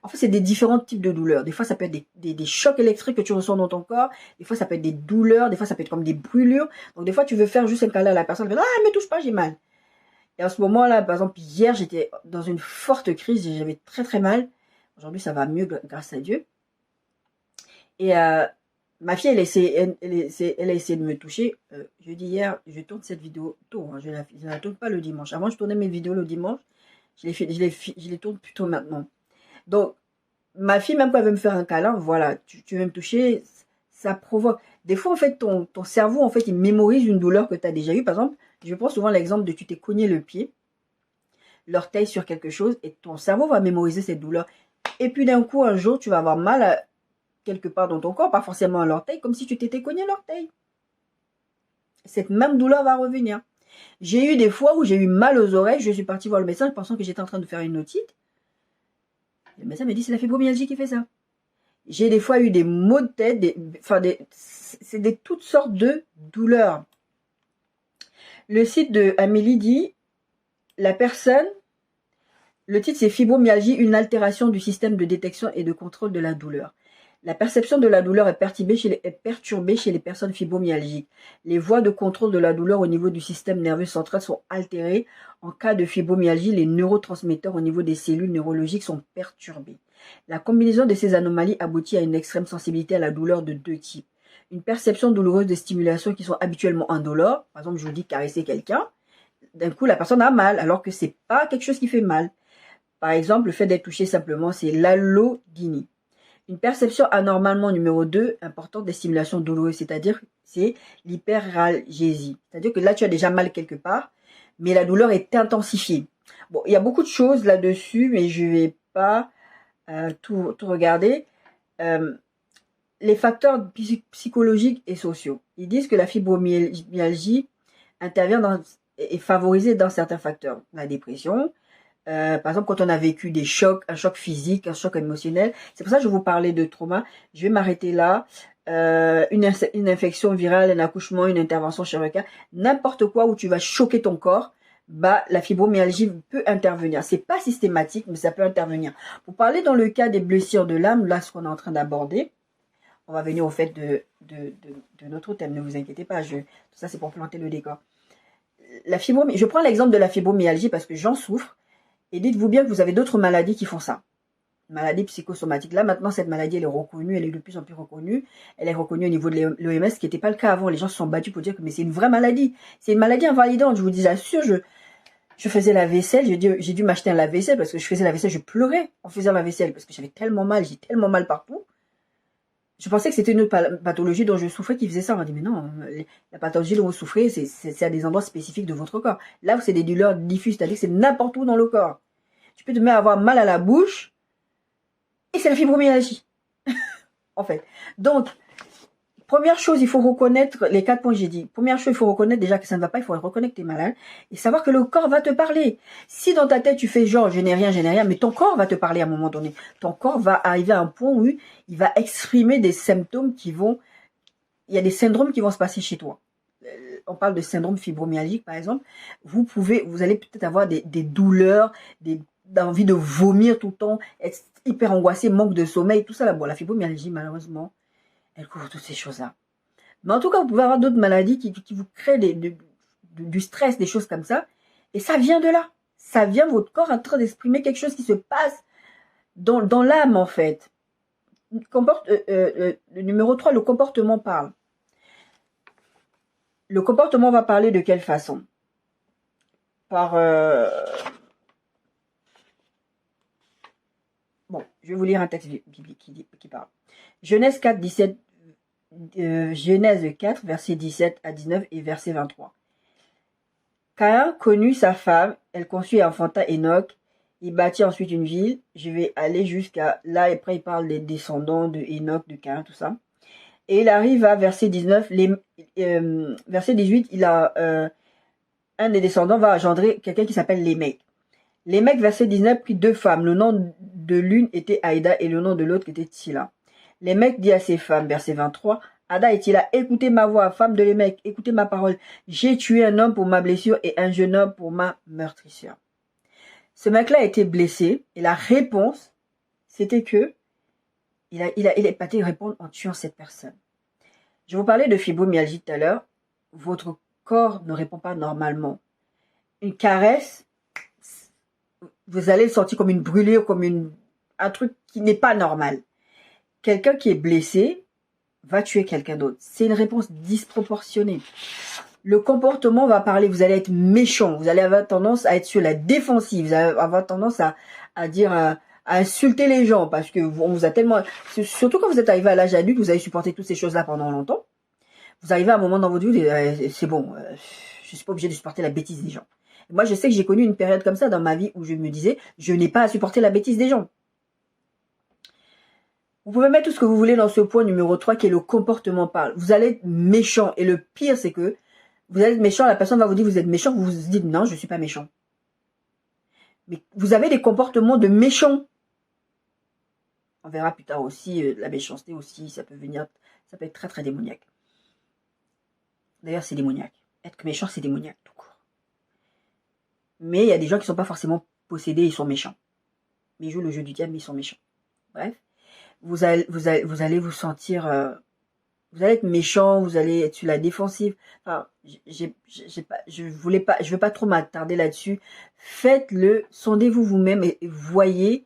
En fait, c'est des différents types de douleurs. Des fois, ça peut être des chocs électriques que tu ressens dans ton corps. Des fois, ça peut être des douleurs. Des fois, ça peut être comme des brûlures. Donc, des fois, tu veux faire juste un câlin à la personne. Elle dit, ah, me touche pas, j'ai mal. Et à ce moment-là, par exemple, hier, j'étais dans une forte crise. J'avais très, très mal. Aujourd'hui, ça va mieux grâce à Dieu. Et ma fille, elle a essayé de me toucher. Je dis hier, je tourne cette vidéo tôt. Hein, je ne la tourne pas le dimanche. Avant, je tournais mes vidéos le dimanche. Je les tourne plutôt maintenant. Donc, ma fille, même quand elle veut me faire un câlin, voilà, tu veux me toucher, ça provoque. Des fois, en fait, ton cerveau, en fait, il mémorise une douleur que tu as déjà eue. Par exemple, je prends souvent l'exemple de tu t'es cogné le pied, l'orteil sur quelque chose, et ton cerveau va mémoriser cette douleur. Et puis, d'un coup, un jour, tu vas avoir mal quelque part dans ton corps, pas forcément à l'orteil, comme si tu t'étais cogné l'orteil. Cette même douleur va revenir. J'ai eu des fois où j'ai eu mal aux oreilles, je suis partie voir le médecin pensant que j'étais en train de faire une otite. Le médecin m'a dit c'est la fibromyalgie qui fait ça. J'ai des fois eu des maux de tête, c'est toutes sortes de douleurs. Le site de Amélie dit, la personne, le titre c'est fibromyalgie, une altération du système de détection et de contrôle de la douleur. La perception de la douleur est perturbée chez les personnes fibromyalgiques. Les voies de contrôle de la douleur au niveau du système nerveux central sont altérées. En cas de fibromyalgie, les neurotransmetteurs au niveau des cellules neurologiques sont perturbés. La combinaison de ces anomalies aboutit à une extrême sensibilité à la douleur de deux types. Une perception douloureuse des stimulations qui sont habituellement indolores. Par exemple, je vous dis caresser quelqu'un. D'un coup, la personne a mal, alors que c'est pas quelque chose qui fait mal. Par exemple, le fait d'être touché simplement, c'est l'allodynie. Une perception anormalement numéro 2, importante des stimulations douloureuses, c'est-à-dire c'est l'hyperalgésie. C'est-à-dire que là, tu as déjà mal quelque part, mais la douleur est intensifiée. Bon, il y a beaucoup de choses là-dessus, mais je ne vais pas tout regarder. Les facteurs psychologiques et sociaux. Ils disent que la fibromyalgie intervient est favorisée dans certains facteurs. La dépression, par exemple, quand on a vécu des chocs, un choc physique, un choc émotionnel. C'est pour ça que je vous parlais de trauma. Je vais m'arrêter là. Une infection virale, un accouchement, une intervention chirurgicale, n'importe quoi où tu vas choquer ton corps, bah, la fibromyalgie peut intervenir. C'est pas systématique, mais ça peut intervenir. Pour parler dans le cas des blessures de l'âme, là, ce qu'on est en train d'aborder, on va venir au fait de notre thème. Ne vous inquiétez pas, tout ça c'est pour planter le décor. Je prends l'exemple de la fibromyalgie parce que j'en souffre. Et dites-vous bien que vous avez d'autres maladies qui font ça. Maladie psychosomatique. Là, maintenant, cette maladie, elle est reconnue, elle est de plus en plus reconnue. Elle est reconnue au niveau de l'OMS, ce qui n'était pas le cas avant. Les gens se sont battus pour dire que mais c'est une vraie maladie. C'est une maladie invalidante. Je vous dis, assure, je faisais la vaisselle. J'ai dû m'acheter un lave-vaisselle parce que je faisais la vaisselle. Je pleurais en faisant la vaisselle parce que j'avais tellement mal. J'ai tellement mal partout. Je pensais que c'était une autre pathologie dont je souffrais qui faisait ça. On m'a dit, mais non, la pathologie dont vous souffrez, c'est à des endroits spécifiques de votre corps. Là, c'est des douleurs diffuses, c'est-à-dire que c'est n'importe où dans le corps. Tu peux te mettre à avoir mal à la bouche et c'est la fibromyalgie, en fait. Donc, première chose, il faut reconnaître les 4 points que j'ai dit. Première chose, il faut reconnaître déjà que ça ne va pas, il faut reconnaître que tu es malade et savoir que le corps va te parler. Si dans ta tête, tu fais genre, je n'ai rien, mais ton corps va te parler à un moment donné. Ton corps va arriver à un point où il va exprimer des symptômes il y a des syndromes qui vont se passer chez toi. On parle de syndrome fibromyalgique, par exemple. Vous allez peut-être avoir des douleurs, d'envie de vomir tout le temps, être hyper angoissé, manque de sommeil, tout ça là. Bon, la fibromyalgie, malheureusement, elle couvre toutes ces choses-là. Mais en tout cas, vous pouvez avoir d'autres maladies qui vous créent du stress, des choses comme ça. Et ça vient de là. Ça vient votre corps en train d'exprimer quelque chose qui se passe dans l'âme, en fait. Le numéro 3, le comportement parle. Le comportement va parler de quelle façon? Bon, je vais vous lire un texte biblique qui parle. Genèse 4, Genèse 4, verset 17 à 19 et verset 23. Caïn connut sa femme, elle conçut et enfanta Enoch. Il bâtit ensuite une ville. Je vais aller jusqu'à là, et après il parle des descendants de Enoch, de Caïn, tout ça. Et il arrive à verset 19, verset 18, il a un des descendants va engendrer quelqu'un qui s'appelle Lémec. Lémec, verset 19, prit 2 femmes. Le nom de l'une était Aïda et le nom de l'autre était Tila. Lémec dit à ses femmes, verset 23, Ada et Tila, écoutez ma voix, femme de Lémec, écoutez ma parole. J'ai tué un homme pour ma blessure et un jeune homme pour ma meurtrissure. Ce mec-là a été blessé et la réponse, c'était que il est parti répondre en tuant cette personne. Je vous parlais de fibromyalgie tout à l'heure. Votre corps ne répond pas normalement. Une caresse, vous allez le sentir comme une brûlure, comme un truc qui n'est pas normal. Quelqu'un qui est blessé va tuer quelqu'un d'autre. C'est une réponse disproportionnée. Le comportement va parler, vous allez être méchant, vous allez avoir tendance à être sur la défensive, vous allez avoir tendance à dire, à insulter les gens parce que on vous a tellement, surtout quand vous êtes arrivé à l'âge adulte, vous avez supporté toutes ces choses-là pendant longtemps. Vous arrivez à un moment dans votre vie, c'est bon, je suis pas obligé de supporter la bêtise des gens. Moi, je sais que j'ai connu une période comme ça dans ma vie où je me disais, je n'ai pas à supporter la bêtise des gens. Vous pouvez mettre tout ce que vous voulez dans ce point numéro 3 qui est le comportement parle. Vous allez être méchant et le pire c'est que Vous allez être méchant, la personne va vous dire vous êtes méchant, vous vous dites non, je ne suis pas méchant. Mais vous avez des comportements de méchants. On verra plus tard aussi, la méchanceté aussi, ça peut être très très démoniaque. D'ailleurs, c'est démoniaque. Être méchant, c'est démoniaque, tout court. Mais il y a des gens qui ne sont pas forcément possédés, ils sont méchants. Mais ils jouent le jeu du diable, mais ils sont méchants. Bref, vous allez vous sentir... vous allez être méchant, vous allez être sur la défensive. Enfin, je veux pas trop m'attarder là-dessus. Faites-le, sondez-vous vous-même et voyez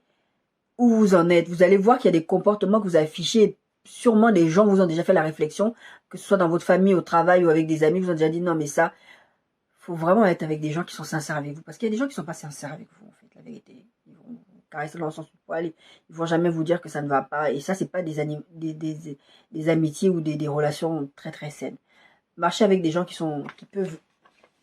où vous en êtes. Vous allez voir qu'il y a des comportements que vous affichez. Sûrement des gens vous ont déjà fait la réflexion, que ce soit dans votre famille, au travail ou avec des amis, vous ont déjà dit non mais ça, faut vraiment être avec des gens qui sont sincères avec vous. Parce qu'il y a des gens qui sont pas sincères avec vous, en fait, la vérité. Ils vont vous caresser dans le sens du poil, ils vont jamais vous dire que ça ne va pas. Et ça, c'est pas des amitiés ou des relations très très saines. Marchez avec des gens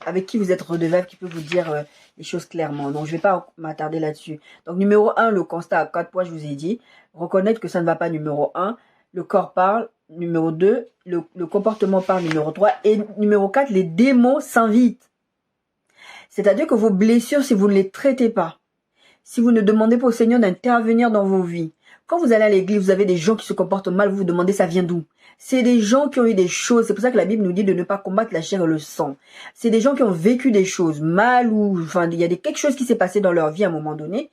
avec qui vous êtes redevable, qui peuvent vous dire les choses clairement. Donc, je vais pas m'attarder là-dessus. Donc, numéro 1, le constat à 4 points, je vous ai dit. Reconnaître que ça ne va pas, numéro 1. Le corps parle, numéro 2. Le comportement parle, numéro 3. Et numéro 4, les démons s'invitent. C'est-à-dire que vos blessures, si vous ne les traitez pas, si vous ne demandez pas au Seigneur d'intervenir dans vos vies, quand vous allez à l'église, vous avez des gens qui se comportent mal, vous vous demandez ça vient d'où? C'est des gens qui ont eu des choses. C'est pour ça que la Bible nous dit de ne pas combattre la chair et le sang. C'est des gens qui ont vécu des choses mal ou enfin il y a quelque chose qui s'est passé dans leur vie à un moment donné.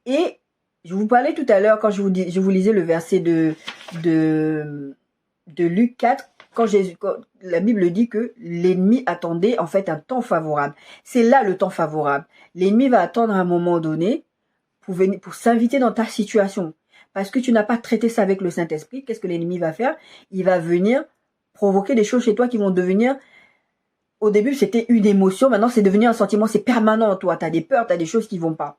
Et je vous parlais tout à l'heure quand je vous lisais le verset de Luc 4 quand la Bible dit que l'ennemi attendait en fait un temps favorable. C'est là le temps favorable. L'ennemi va attendre à un moment donné pour s'inviter dans ta situation. Parce que tu n'as pas traité ça avec le Saint-Esprit, qu'est-ce que l'ennemi va faire? Il va venir provoquer des choses chez toi qui vont devenir... Au début, c'était une émotion. Maintenant, c'est devenu un sentiment. C'est permanent, toi. Tu as des peurs, tu as des choses qui vont pas.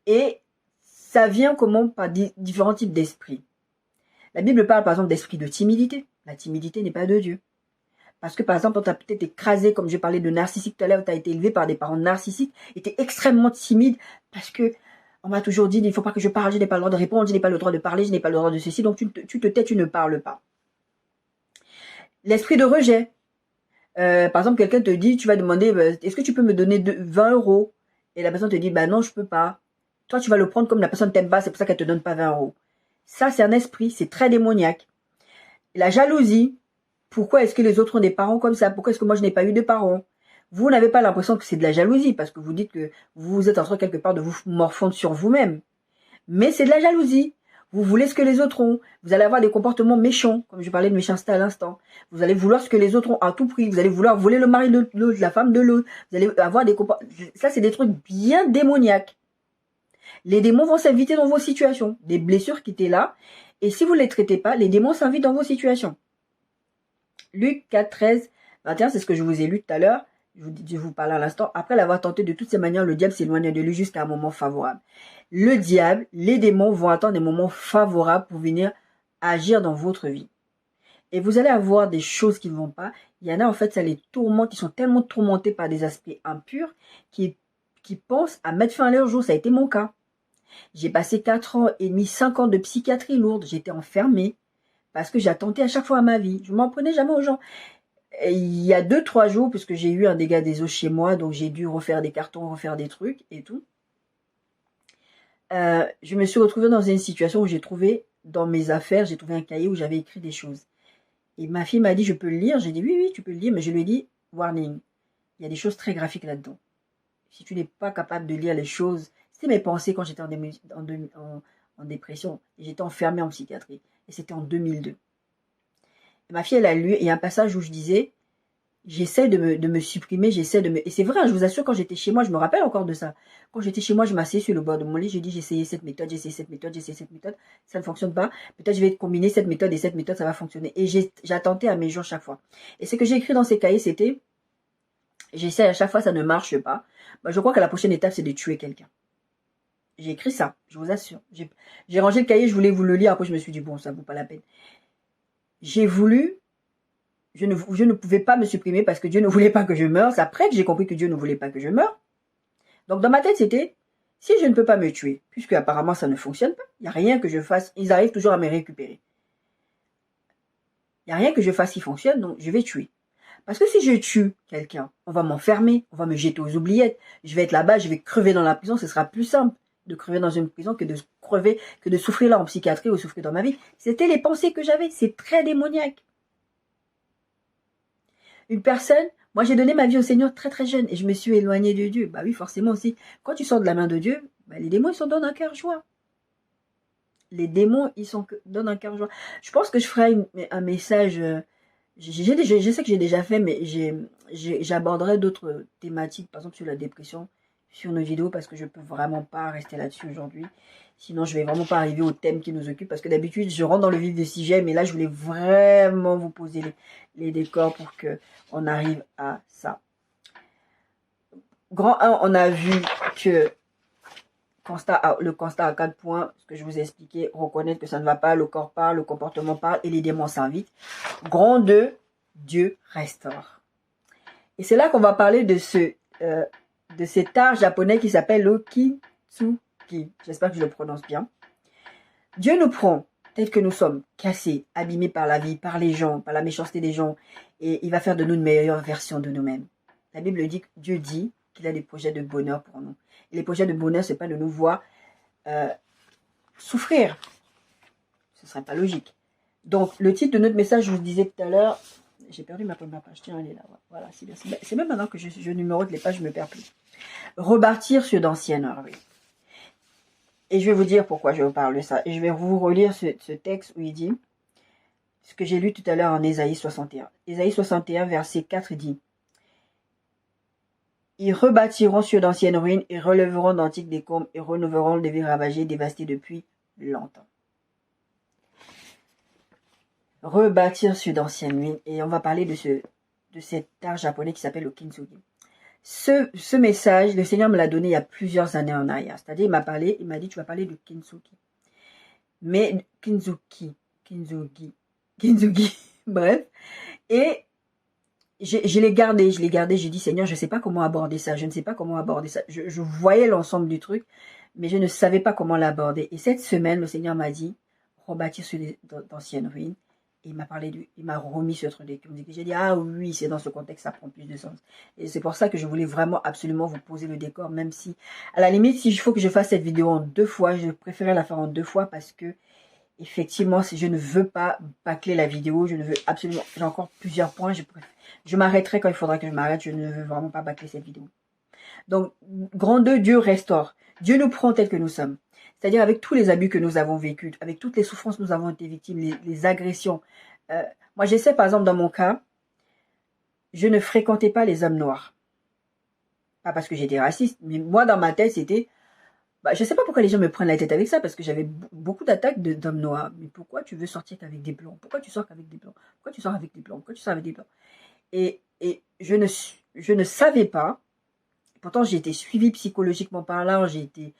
Et ça vient comment? Par différents types d'esprits. La Bible parle, par exemple, d'esprit de timidité. La timidité n'est pas de Dieu. Parce que, par exemple, on t'a peut-être écrasé, comme je parlais de narcissique tout à l'heure, tu as été élevé par des parents narcissiques, et tu es extrêmement timide parce que on m'a toujours dit, il ne faut pas que je parle, je n'ai pas le droit de répondre, je n'ai pas le droit de parler, je n'ai pas le droit de ceci, donc tu te tais, tu ne parles pas. L'esprit de rejet. Par exemple, quelqu'un te dit, tu vas demander, est-ce que tu peux me donner 20 euros? Et la personne te dit, non, je peux pas. Toi, tu vas le prendre comme la personne t'aime pas, c'est pour ça qu'elle te donne pas 20 euros. Ça, c'est un esprit, c'est très démoniaque. La jalousie. Pourquoi est-ce que les autres ont des parents comme ça? Pourquoi est-ce que moi, je n'ai pas eu de parents? Vous n'avez pas l'impression que c'est de la jalousie, parce que vous dites que vous êtes en train quelque part de vous morfondre sur vous-même. Mais c'est de la jalousie. Vous voulez ce que les autres ont. Vous allez avoir des comportements méchants, comme je parlais de méchanceté à l'instant. Vous allez vouloir ce que les autres ont à tout prix. Vous allez vouloir voler le mari de l'autre, la femme de l'autre. Vous allez avoir des comportements... Ça, c'est des trucs bien démoniaques. Les démons vont s'inviter dans vos situations. Des blessures qui étaient là. Et si vous ne les traitez pas, les démons s'invitent dans vos situations. Luc 4, 13, 21, c'est ce que je vous ai lu tout à l'heure. Je vous parle à l'instant. Après l'avoir tenté de toutes ces manières, le diable s'éloigna de lui jusqu'à un moment favorable. Le diable, les démons vont attendre des moments favorables pour venir agir dans votre vie. Et vous allez avoir des choses qui ne vont pas. Il y en a en fait, ça les tourmente, qui sont tellement tourmentés par des aspects impurs qui pensent à mettre fin à leur jour. Ça a été mon cas. J'ai passé 4 ans et demi, 5 ans de psychiatrie lourde. J'étais enfermée parce que j'attentais à chaque fois à ma vie. Je ne m'en prenais jamais aux gens. Et il y a 2-3 jours, puisque j'ai eu un dégât des eaux chez moi, donc j'ai dû refaire des cartons, refaire des trucs et tout. Je me suis retrouvée dans une situation où j'ai trouvé, dans mes affaires, j'ai trouvé un cahier où j'avais écrit des choses. Et ma fille m'a dit, je peux le lire? J'ai dit, oui, tu peux le lire, mais je lui ai dit, warning, il y a des choses très graphiques là-dedans. Si tu n'es pas capable de lire les choses, c'était mes pensées quand j'étais en dépression, j'étais enfermée en psychiatrie, et c'était en 2002. Et ma fille, elle a lu, et il y a un passage où je disais, j'essaie de me supprimer, et c'est vrai, je vous assure, quand j'étais chez moi, je me rappelle encore de ça. Quand j'étais chez moi, je m'asseyais sur le bord de mon lit, j'ai dit, j'ai essayé cette méthode, ça ne fonctionne pas. Peut-être je vais combiner cette méthode et cette méthode, ça va fonctionner. Et j'attendais à mes jours chaque fois. Et ce que j'ai écrit dans ces cahiers, c'était, j'essaie à chaque fois, ça ne marche pas. Je crois que la prochaine étape, c'est de tuer quelqu'un. J'ai écrit ça, je vous assure. J'ai rangé le cahier, je voulais vous le lire, après je me suis dit, bon, ça ne vaut pas la peine. J'ai voulu, je ne pouvais pas me supprimer parce que Dieu ne voulait pas que je meure. C'est après que j'ai compris que Dieu ne voulait pas que je meure. Donc dans ma tête, c'était, si je ne peux pas me tuer, puisque apparemment ça ne fonctionne pas, il n'y a rien que je fasse, ils arrivent toujours à me récupérer. Il n'y a rien que je fasse qui fonctionne, donc je vais tuer. Parce que si je tue quelqu'un, on va m'enfermer, on va me jeter aux oubliettes. Je vais être là-bas, je vais crever dans la prison. Ce sera plus simple de crever dans une prison que de crever, que de souffrir là en psychiatrie ou souffrir dans ma vie. C'était les pensées que j'avais. C'est très démoniaque. Une personne, moi j'ai donné ma vie au Seigneur très très jeune et je me suis éloignée de Dieu. Bah oui, forcément aussi. Quand tu sors de la main de Dieu, bah, les démons ils sont dans un cœur joie. Les démons ils sont dans un cœur joie. Je pense que je ferai un message. Je sais que j'ai déjà fait, mais j'aborderai d'autres thématiques, par exemple sur la dépression, sur nos vidéos, parce que je peux vraiment pas rester là-dessus aujourd'hui. Sinon, je vais vraiment pas arriver au thème qui nous occupe, parce que d'habitude, je rentre dans le vif du sujet, mais là, je voulais vraiment vous poser les décors pour que on arrive à ça. Grand 1, on a vu que le constat à 4 points, ce que je vous ai expliqué, reconnaître que ça ne va pas, le corps parle, le comportement parle et les démons s'invitent. Grand 2, Dieu restaure. Et c'est là qu'on va parler de cet art japonais qui s'appelle le kintsugi. J'espère que je le prononce bien. Dieu nous prend tel que nous sommes, cassés, abîmés par la vie, par les gens, par la méchanceté des gens, et il va faire de nous une meilleure version de nous-mêmes. La Bible dit, Dieu dit qu'il a des projets de bonheur pour nous. Et les projets de bonheur, ce n'est pas de nous voir souffrir. Ce ne serait pas logique. Donc, le titre de notre message, je vous disais tout à l'heure, j'ai perdu ma première page, tiens, elle est là. Voilà, c'est bien. C'est même maintenant que je numérote les pages, je me perds plus. Rebâtir sur d'anciennes heures, oui. Et je vais vous dire pourquoi je vous parle de ça. Et je vais vous relire ce texte où il dit, ce que j'ai lu tout à l'heure en Ésaïe 61. Ésaïe 61, verset 4 dit, ils rebâtiront sur d'anciennes ruines et relèveront d'antiques décombres et renouvelleront des villes ravagées, dévastées depuis longtemps. Rebâtir sur d'anciennes ruines. Et on va parler de cet art japonais qui s'appelle le kintsugi. Ce message, le Seigneur me l'a donné il y a plusieurs années en arrière. C'est-à-dire, il m'a dit, tu vas parler de kintsugi. Mais kintsugi, bref. Et je l'ai gardé, j'ai dit, Seigneur, je ne sais pas comment aborder ça, je voyais l'ensemble du truc, mais je ne savais pas comment l'aborder. Et cette semaine, le Seigneur m'a dit, rebâtir sur d'anciennes ruines. Et il m'a remis ce truc. J'ai dit, ah oui, c'est dans ce contexte, ça prend plus de sens. Et c'est pour ça que je voulais vraiment absolument vous poser le décor, même si, à la limite, s'il faut que je fasse cette vidéo en 2 fois, je préférais la faire en 2 fois parce que, effectivement, si je ne veux pas bâcler la vidéo, je ne veux absolument, j'ai encore plusieurs points, je m'arrêterai quand il faudra que je m'arrête, je ne veux vraiment pas bâcler cette vidéo. Donc, grand 2, Dieu restaure. Dieu nous prend tel que nous sommes. C'est-à-dire avec tous les abus que nous avons vécus, avec toutes les souffrances que nous avons été victimes, les agressions. Moi, j'essaie, par exemple, dans mon cas, je ne fréquentais pas les hommes noirs. Pas parce que j'étais raciste, mais moi, dans ma tête, c'était... je ne sais pas pourquoi les gens me prennent la tête avec ça, parce que j'avais beaucoup d'attaques d'hommes noirs. Mais pourquoi tu veux sortir qu'avec des blancs? Pourquoi tu sors qu'avec des blancs? Pourquoi tu sors avec des blancs? Pourquoi tu sors avec des blancs? Et je ne savais pas. Pourtant, j'ai été suivie psychologiquement parlant, j'ai été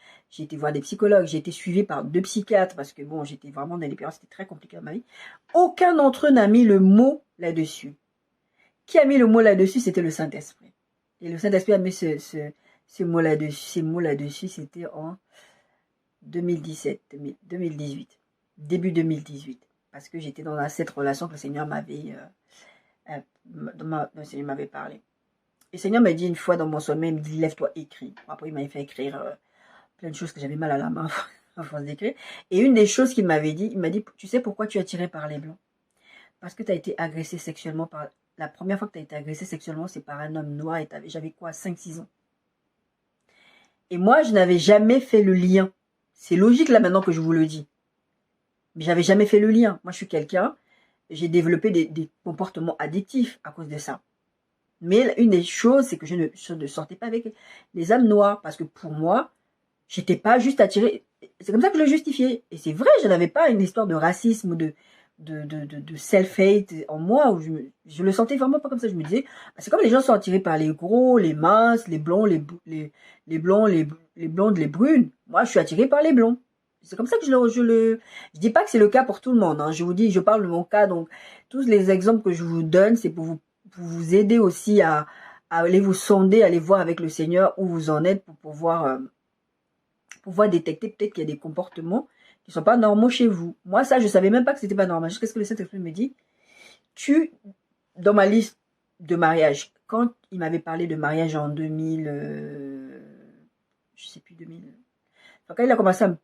voir des psychologues, j'ai été suivie par 2 psychiatres, parce que bon, j'étais vraiment dans des périodes, c'était très compliqué dans ma vie. Aucun d'entre eux n'a mis le mot là-dessus. Qui a mis le mot là-dessus? C'était le Saint-Esprit. Et le Saint-Esprit a mis ce mot là-dessus, ces mots là-dessus, c'était en 2018, début 2018. Parce que j'étais dans cette relation que le Seigneur m'avait parlé. Et le Seigneur m'a dit une fois dans mon sommeil, il me dit, lève-toi, écris. Après, il m'avait fait écrire plein de choses que j'avais mal à la main à force d'écrire. Et une des choses qu'il m'avait dit, il m'a dit, tu sais pourquoi tu es attiré par les blancs? Parce que tu as été agressé sexuellement par... La première fois que tu as été agressé sexuellement, c'est par un homme noir et j'avais quoi, 5-6 ans. Et moi, je n'avais jamais fait le lien. C'est logique là maintenant que je vous le dis. Mais j'avais jamais fait le lien. Moi, je suis quelqu'un, j'ai développé des comportements addictifs à cause de ça. Mais une des choses, c'est que je ne sortais pas avec les âmes noires. Parce que pour moi, j'étais pas juste attirée. C'est comme ça que je le justifiais. Et c'est vrai, je n'avais pas une histoire de racisme ou de self-hate en moi. Où je le sentais vraiment pas comme ça. Je me disais, c'est comme les gens sont attirés par les gros, les minces, les blonds, les blonds, les blondes, les brunes. Moi, je suis attirée par les blonds. C'est comme ça que je dis pas que c'est le cas pour tout le monde. Hein. Je vous dis, je parle de mon cas. Donc, tous les exemples que je vous donne, c'est pour vous aider aussi à aller vous sonder, à aller voir avec le Seigneur où vous en êtes pour pouvoir détecter peut-être qu'il y a des comportements qui ne sont pas normaux chez vous. Moi, ça, je ne savais même pas que c'était pas normal. Jusqu'à ce que le Saint-Esprit me dit, dans ma liste de mariage. Quand il m'avait parlé de mariage en 2000, je sais plus, 2000. Enfin, quand il a commencé à me,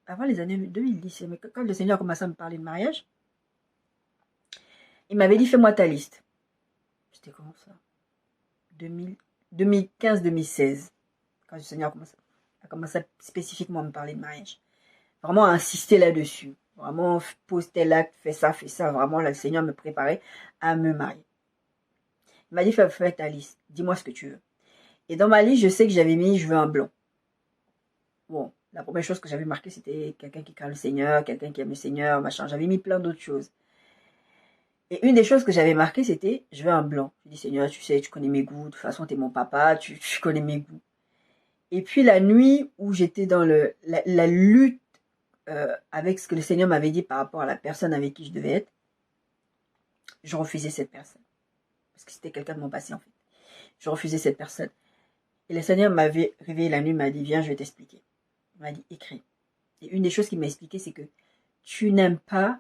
avant les années 2010, mais quand le Seigneur a commencé à me parler de mariage, il m'avait dit, fais-moi ta liste. C'était comment ça? 2015-2016. Quand le Seigneur a commencé à spécifiquement me parler de mariage. Vraiment insister là-dessus. Vraiment, pose tel acte, fais ça, fais ça. Vraiment, là, le Seigneur me préparait à me marier. Il m'a dit, fais ta liste. Dis-moi ce que tu veux. Et dans ma liste, je sais que j'avais mis, je veux un blanc. Bon, la première chose que j'avais marqué, c'était quelqu'un qui craint le Seigneur, quelqu'un qui aime le Seigneur, machin. J'avais mis plein d'autres choses. Et une des choses que j'avais marqué, c'était, je veux un blanc. Je dis, Seigneur, tu sais, tu connais mes goûts. De toute façon, t'es mon papa, tu connais mes goûts. Et puis, la nuit où j'étais dans la lutte avec ce que le Seigneur m'avait dit par rapport à la personne avec qui je devais être, je refusais cette personne. Parce que c'était quelqu'un de mon passé, en fait. Je refusais cette personne. Et le Seigneur m'avait réveillé la nuit, m'a dit, viens, je vais t'expliquer. Il m'a dit, écris. Et une des choses qu'il m'a expliqué, c'est que tu n'aimes pas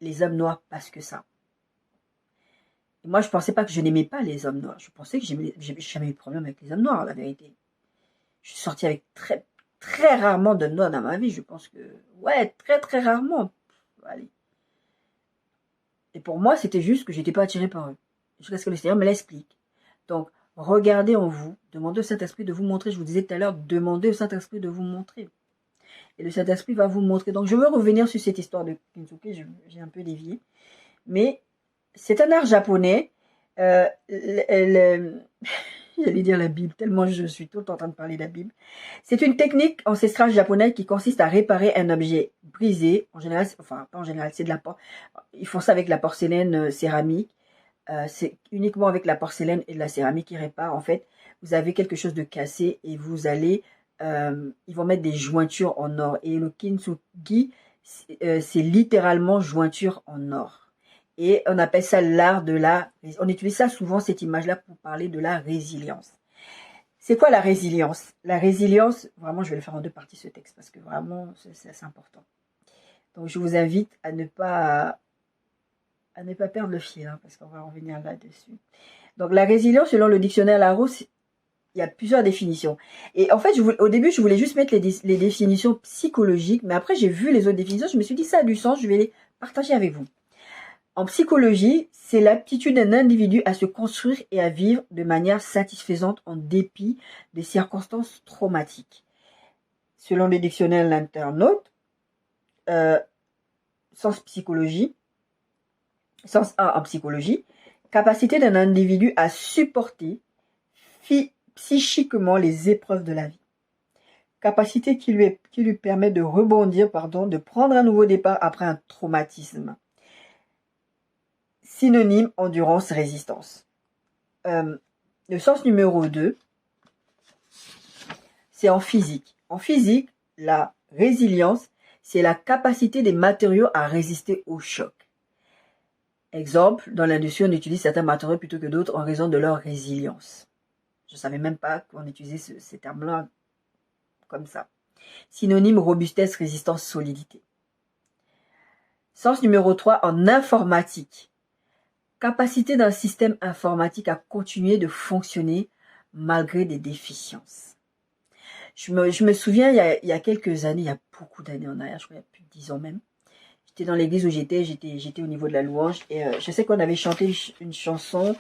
les hommes noirs parce que ça. Et moi, je pensais pas que je n'aimais pas les hommes noirs. Je pensais que j'avais jamais eu de problème avec les hommes noirs, la vérité. Je suis sortie avec très, très rarement d'hommes noirs dans ma vie. Je pense que, ouais, très, très rarement. Allez. Et pour moi, c'était juste que j'étais pas attirée par eux. Jusqu'à ce que le Seigneur me l'explique. Donc, regardez en vous. Demandez au Saint-Esprit de vous montrer. Je vous disais tout à l'heure, demandez au Saint-Esprit de vous montrer. Et le Saint-Esprit va vous montrer. Donc, je veux revenir sur cette histoire de Kintsugi. J'ai un peu dévié. Mais c'est un art japonais. J'allais dire la Bible, tellement je suis tout le temps en train de parler de la Bible. C'est une technique ancestrale japonaise qui consiste à réparer un objet brisé. En général, enfin, pas en général, c'est de la porcelaine. Ils font ça avec la porcelaine céramique. C'est uniquement avec la porcelaine et de la céramique qui répare. En fait, vous avez quelque chose de cassé et vous allez... ils vont mettre des jointures en or. Et le kintsugi, c'est littéralement jointure en or. Et on appelle ça l'art de la... On utilise ça souvent, cette image-là, pour parler de la résilience. C'est quoi la résilience? La résilience, vraiment, je vais le faire en deux parties, ce texte, parce que vraiment, c'est assez important. Donc, je vous invite à ne pas perdre le fil, hein, parce qu'on va revenir là-dessus. Donc, la résilience, selon le dictionnaire Larousse, il y a plusieurs définitions. Et en fait, au début, je voulais juste mettre les définitions psychologiques, mais après, j'ai vu les autres définitions, je me suis dit, ça a du sens, je vais les partager avec vous. En psychologie, c'est l'aptitude d'un individu à se construire et à vivre de manière satisfaisante en dépit des circonstances traumatiques. Selon le dictionnaire L'Internaute, sens A en psychologie, capacité d'un individu à supporter psychiquement les épreuves de la vie. Capacité qui lui permet de rebondir, de prendre un nouveau départ après un traumatisme. Synonyme, endurance, résistance. Le sens numéro 2, c'est en physique. En physique, la résilience, c'est la capacité des matériaux à résister au choc. Exemple, dans l'industrie, on utilise certains matériaux plutôt que d'autres en raison de leur résilience. Je ne savais même pas qu'on utilisait ces termes-là comme ça. Synonyme, robustesse, résistance, solidité. Sens numéro 3, en informatique. Capacité d'un système informatique à continuer de fonctionner malgré des déficiences. Je me souviens, il y a quelques années, il y a beaucoup d'années en arrière, je crois il y a plus de 10 ans même, j'étais dans l'église où j'étais au niveau de la louange, et je sais qu'on avait chanté une chanson,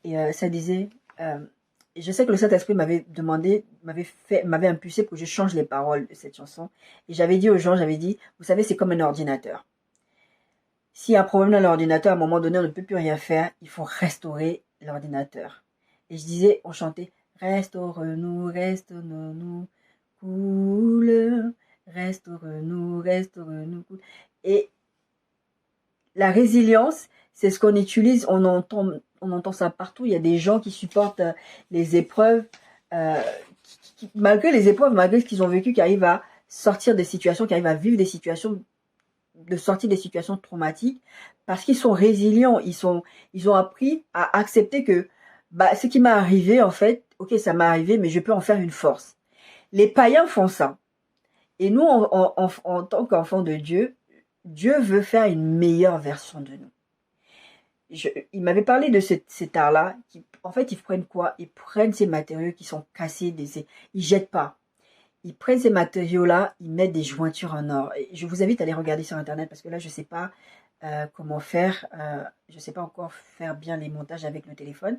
et ça disait, et je sais que le Saint-Esprit m'avait impulsé pour que je change les paroles de cette chanson, et j'avais dit aux gens, vous savez, c'est comme un ordinateur. S'il y a un problème dans l'ordinateur, à un moment donné, on ne peut plus rien faire. Il faut restaurer l'ordinateur. Et je disais, on chantait, restaure-nous, restaure-nous, cool. Restaure-nous, restaure-nous, cool. Et la résilience, c'est ce qu'on utilise. On entend ça partout. Il y a des gens qui supportent les épreuves, malgré les épreuves, malgré ce qu'ils ont vécu, qui arrivent à sortir des situations, qui arrivent à vivre des situations, de sortir des situations traumatiques, parce qu'ils sont résilients, ils ont appris à accepter que ce qui m'est arrivé, en fait, ok, ça m'est arrivé, mais je peux en faire une force. Les païens font ça. Et nous, en tant qu'enfants de Dieu, Dieu veut faire une meilleure version de nous. il m'avait parlé de cet art-là. En fait, ils prennent quoi? Ils prennent ces matériaux qui sont cassés, ils jettent pas. Ils prennent ces matériaux-là, ils mettent des jointures en or. Et je vous invite à aller regarder sur Internet parce que là, je ne sais pas comment faire. Je ne sais pas encore faire bien les montages avec le téléphone.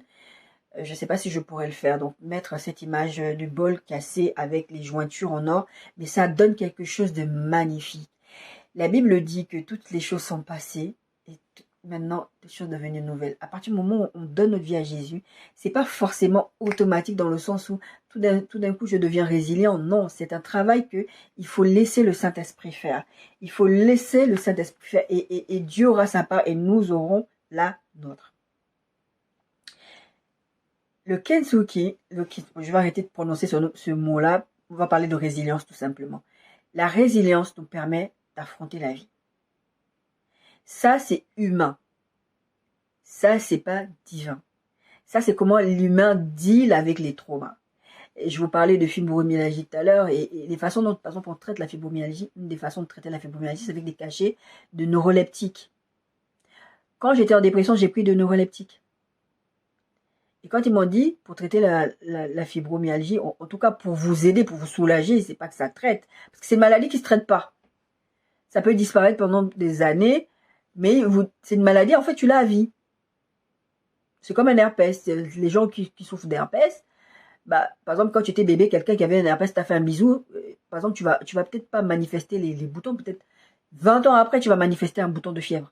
Je ne sais pas si je pourrais le faire. Donc, mettre cette image du bol cassé avec les jointures en or. Mais ça donne quelque chose de magnifique. La Bible dit que toutes les choses sont passées et maintenant les choses sont devenues nouvelles. À partir du moment où on donne notre vie à Jésus, c'est pas forcément automatique dans le sens où tout d'un coup je deviens résilient. Non, c'est un travail que il faut laisser le Saint-Esprit faire. Il faut laisser le Saint-Esprit faire et Dieu aura sa part et nous aurons la nôtre. Le Kintsugi, je vais arrêter de prononcer ce mot-là. On va parler de résilience tout simplement. La résilience nous permet d'affronter la vie. Ça, c'est humain. Ça, c'est pas divin. Ça, c'est comment l'humain deal avec les traumas. Et je vous parlais de fibromyalgie tout à l'heure et les façons dont, par exemple, on traite la fibromyalgie, une des façons de traiter la fibromyalgie, c'est avec des cachets de neuroleptiques. Quand j'étais en dépression, j'ai pris de neuroleptiques. Et quand ils m'ont dit, pour traiter la fibromyalgie, en tout cas pour vous aider, pour vous soulager, c'est pas que ça traite. Parce que c'est une maladie qui se traite pas. Ça peut disparaître pendant des années, mais c'est une maladie, en fait, tu l'as à vie. C'est comme un herpès. Les gens qui souffrent d'herpès, bah, par exemple, quand tu étais bébé, quelqu'un qui avait un herpès t'a fait un bisou, par exemple, tu vas peut-être pas manifester les boutons, peut-être 20 ans après, tu vas manifester un bouton de fièvre.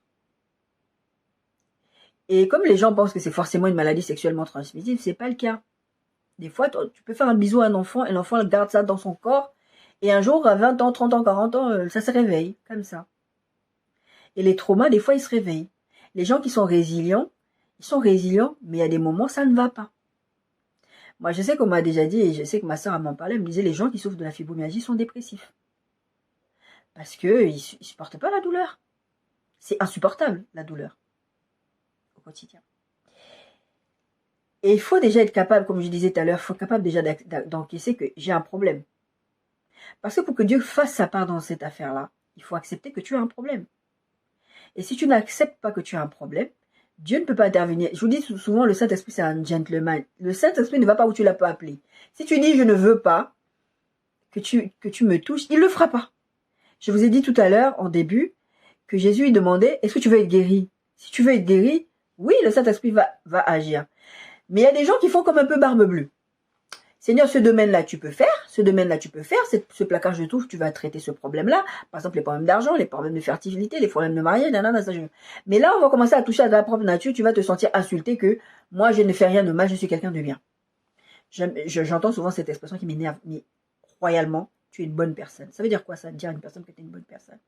Et comme les gens pensent que c'est forcément une maladie sexuellement transmissible, c'est pas le cas. Des fois, tu peux faire un bisou à un enfant, et l'enfant garde ça dans son corps, et un jour, à 20 ans, 30 ans, 40 ans, ça se réveille, comme ça. Et les traumas, des fois, ils se réveillent. Les gens qui sont résilients, ils sont résilients, mais il y a des moments, ça ne va pas. Moi, je sais qu'on m'a déjà dit, et je sais que ma soeur m'en parlait, elle me disait, les gens qui souffrent de la fibromyalgie sont dépressifs. Parce qu'ils ne supportent pas la douleur. C'est insupportable, la douleur, au quotidien. Et il faut déjà être capable, comme je disais tout à l'heure, il faut être capable déjà d'encaisser que j'ai un problème. Parce que pour que Dieu fasse sa part dans cette affaire-là, il faut accepter que tu as un problème. Et si tu n'acceptes pas que tu as un problème, Dieu ne peut pas intervenir. Je vous dis souvent, le Saint-Esprit, c'est un gentleman. Le Saint-Esprit ne va pas où tu l'as pas appelé. Si tu dis, je ne veux pas que tu me touches, il ne le fera pas. Je vous ai dit tout à l'heure, en début, que Jésus lui demandait, est-ce que tu veux être guéri? Si tu veux être guéri, oui, le Saint-Esprit va agir. Mais il y a des gens qui font comme un peu barbe bleue. Seigneur, ce domaine-là, tu peux faire. Ce domaine-là, tu peux faire. Ce placard, je trouve, tu vas traiter ce problème-là. Par exemple, les problèmes d'argent, les problèmes de fertilité, les problèmes de mariage, ça, mais là, on va commencer à toucher à ta propre nature. Tu vas te sentir insulté que moi, je ne fais rien de mal, je suis quelqu'un de bien. J'entends souvent cette expression qui m'énerve. Mais royalement, tu es une bonne personne. Ça veut dire quoi, ça? Dire à une personne que tu es une bonne personne.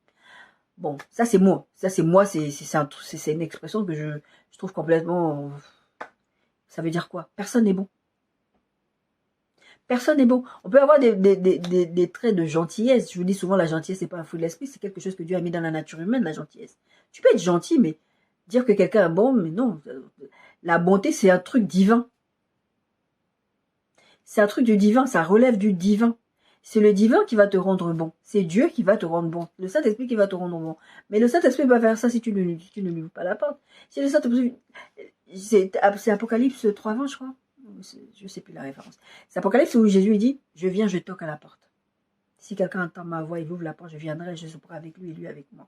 Bon, ça, c'est moi. Ça, c'est moi. C'est une expression que je trouve complètement... Ça veut dire quoi? Personne n'est bon. Personne n'est bon. On peut avoir des traits de gentillesse. Je vous dis souvent, la gentillesse, c'est pas un fruit de l'esprit, c'est quelque chose que Dieu a mis dans la nature humaine, la gentillesse. Tu peux être gentil, mais dire que quelqu'un est bon, mais non. La bonté, c'est un truc divin. C'est un truc du divin, ça relève du divin. C'est le divin qui va te rendre bon. C'est Dieu qui va te rendre bon. Le Saint-Esprit qui va te rendre bon. Mais le Saint-Esprit va faire ça si tu ne lui ouvres pas la porte. Si le Saint-Esprit... C'est Apocalypse 3:20, je crois. Je ne sais plus la référence. C'est Apocalypse où Jésus dit, je viens, je toque à la porte. Si quelqu'un entend ma voix, il ouvre la porte, je viendrai, je souperai avec lui et lui avec moi.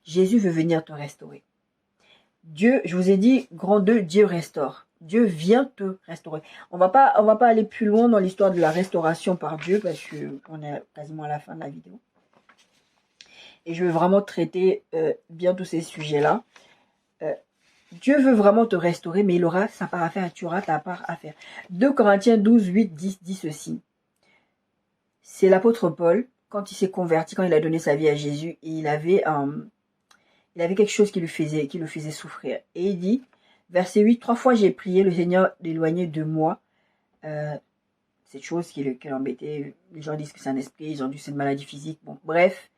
Jésus veut venir te restaurer. Dieu, je vous ai dit, grand 2, Dieu restaure. Dieu vient te restaurer. On va pas aller plus loin dans l'histoire de la restauration par Dieu parce qu'on est quasiment à la fin de la vidéo. Et je veux vraiment traiter bien tous ces sujets-là. Dieu veut vraiment te restaurer, mais il aura sa part à faire et tu auras ta part à faire. 2 Corinthiens 12, 8, 10 dit ceci. C'est l'apôtre Paul, quand il s'est converti, quand il a donné sa vie à Jésus, et il avait quelque chose qui le faisait souffrir. Et il dit, verset 8, 3 fois j'ai prié le Seigneur d'éloigner de moi cette chose qui l'embêtait. Les gens disent que c'est un esprit, ils ont dit que c'est une maladie physique. Bon, bref.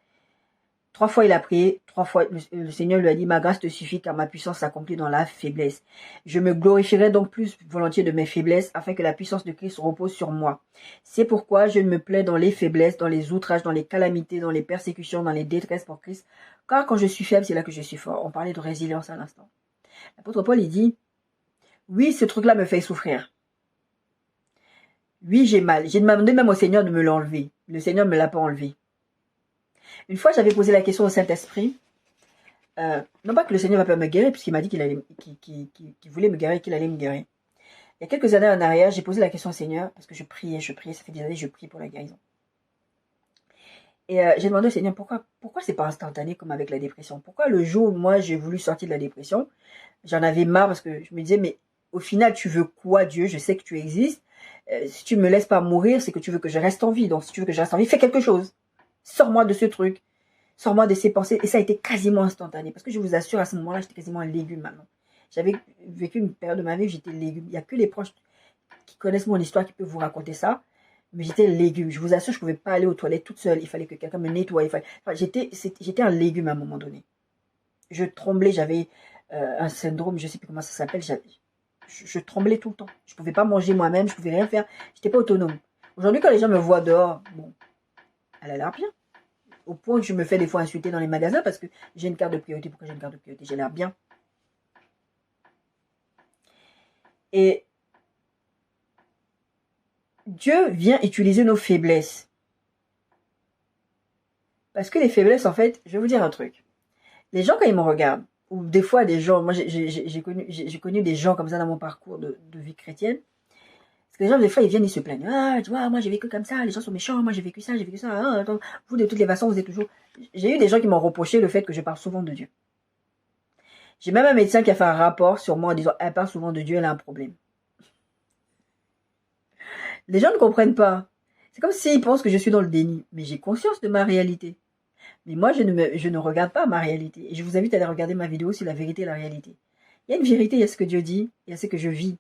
3 fois il a prié, 3 fois le Seigneur lui a dit, ma grâce te suffit car ma puissance s'accomplit dans la faiblesse. Je me glorifierai donc plus volontiers de mes faiblesses afin que la puissance de Christ repose sur moi. C'est pourquoi je me plais dans les faiblesses, dans les outrages, dans les calamités, dans les persécutions, dans les détresses pour Christ. Car quand je suis faible, c'est là que je suis fort. On parlait de résilience à l'instant. L'apôtre Paul, il dit, oui, ce truc-là me fait souffrir. Oui, j'ai mal. J'ai demandé même au Seigneur de me l'enlever. Le Seigneur ne me l'a pas enlevé. Une fois, j'avais posé la question au Saint-Esprit. Non pas que le Seigneur va pas me guérir, puisqu'il m'a dit qu'il voulait me guérir, qu'il allait me guérir. Il y a quelques années en arrière, j'ai posé la question au Seigneur, parce que je priais, ça fait des années que je prie pour la guérison. Et j'ai demandé au Seigneur, pourquoi c'est pas instantané comme avec la dépression? Pourquoi le jour où moi j'ai voulu sortir de la dépression, j'en avais marre parce que je me disais, mais au final, tu veux quoi, Dieu? Je sais que tu existes. Si tu me laisses pas mourir, c'est que tu veux que je reste en vie. Donc, si tu veux que je reste en vie, fais quelque chose. Sors-moi de ce truc. Sors-moi de ces pensées. Et ça a été quasiment instantané. Parce que je vous assure, à ce moment-là, j'étais quasiment un légume maintenant. J'avais vécu une période de ma vie où j'étais légume. Il n'y a que les proches qui connaissent mon histoire qui peuvent vous raconter ça. Mais j'étais légume. Je vous assure, je ne pouvais pas aller aux toilettes toute seule. Il fallait que quelqu'un me nettoie. J'étais un légume à un moment donné. Je tremblais. J'avais un syndrome, je ne sais plus comment ça s'appelle. Je tremblais tout le temps. Je ne pouvais pas manger moi-même. Je ne pouvais rien faire. Je n'étais pas autonome. Aujourd'hui, quand les gens me voient dehors, bon, elle a l'air bien. Au point que je me fais des fois insulter dans les magasins parce que j'ai une carte de priorité. Pourquoi j'ai une carte de priorité? J'ai l'air bien. Et Dieu vient utiliser nos faiblesses. Parce que les faiblesses, en fait, je vais vous dire un truc. Les gens, quand ils me regardent, ou des fois des gens, moi j'ai connu des gens comme ça dans mon parcours de vie chrétienne. Parce que les gens, des fois, ils viennent, ils se plaignent. Ah, tu vois, moi j'ai vécu comme ça, les gens sont méchants, moi j'ai vécu ça. Ah, attends, vous, de toutes les façons, vous êtes toujours... J'ai eu des gens qui m'ont reproché le fait que je parle souvent de Dieu. J'ai même un médecin qui a fait un rapport sur moi en disant, elle parle souvent de Dieu, elle a un problème. Les gens ne comprennent pas. C'est comme s'ils pensent que je suis dans le déni. Mais j'ai conscience de ma réalité. Mais moi, je ne regarde pas ma réalité. Et je vous invite à aller regarder ma vidéo sur la vérité et la réalité. Il y a une vérité, il y a ce que Dieu dit, il y a ce que je vis.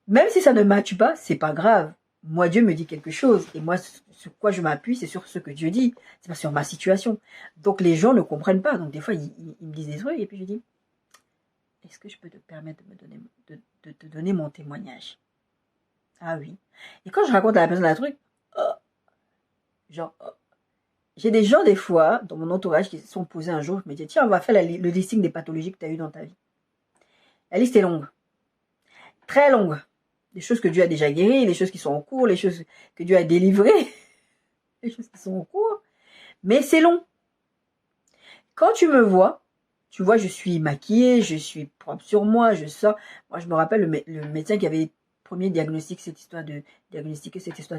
Même si ça ne matche pas, c'est pas grave. Moi, Dieu me dit quelque chose. Et moi, sur quoi je m'appuie, c'est sur ce que Dieu dit. C'est pas sur ma situation. Donc, les gens ne comprennent pas. Donc, des fois, ils me disent des trucs. Et puis, je dis, est-ce que je peux te permettre de te donner mon témoignage? Ah oui. Et quand je raconte à la personne un truc, j'ai des gens, des fois, dans mon entourage, qui se sont posés un jour, je me dis, tiens, on va faire le listing des pathologies que tu as eues dans ta vie. La liste est longue. Très longue. Les choses que Dieu a déjà guéries, les choses qui sont en cours, les choses que Dieu a délivrées, les choses qui sont en cours. Mais c'est long. Quand tu me vois, tu vois, je suis maquillée, je suis propre sur moi, je sors. Moi, je me rappelle le médecin qui avait premier diagnostiqué cette histoire de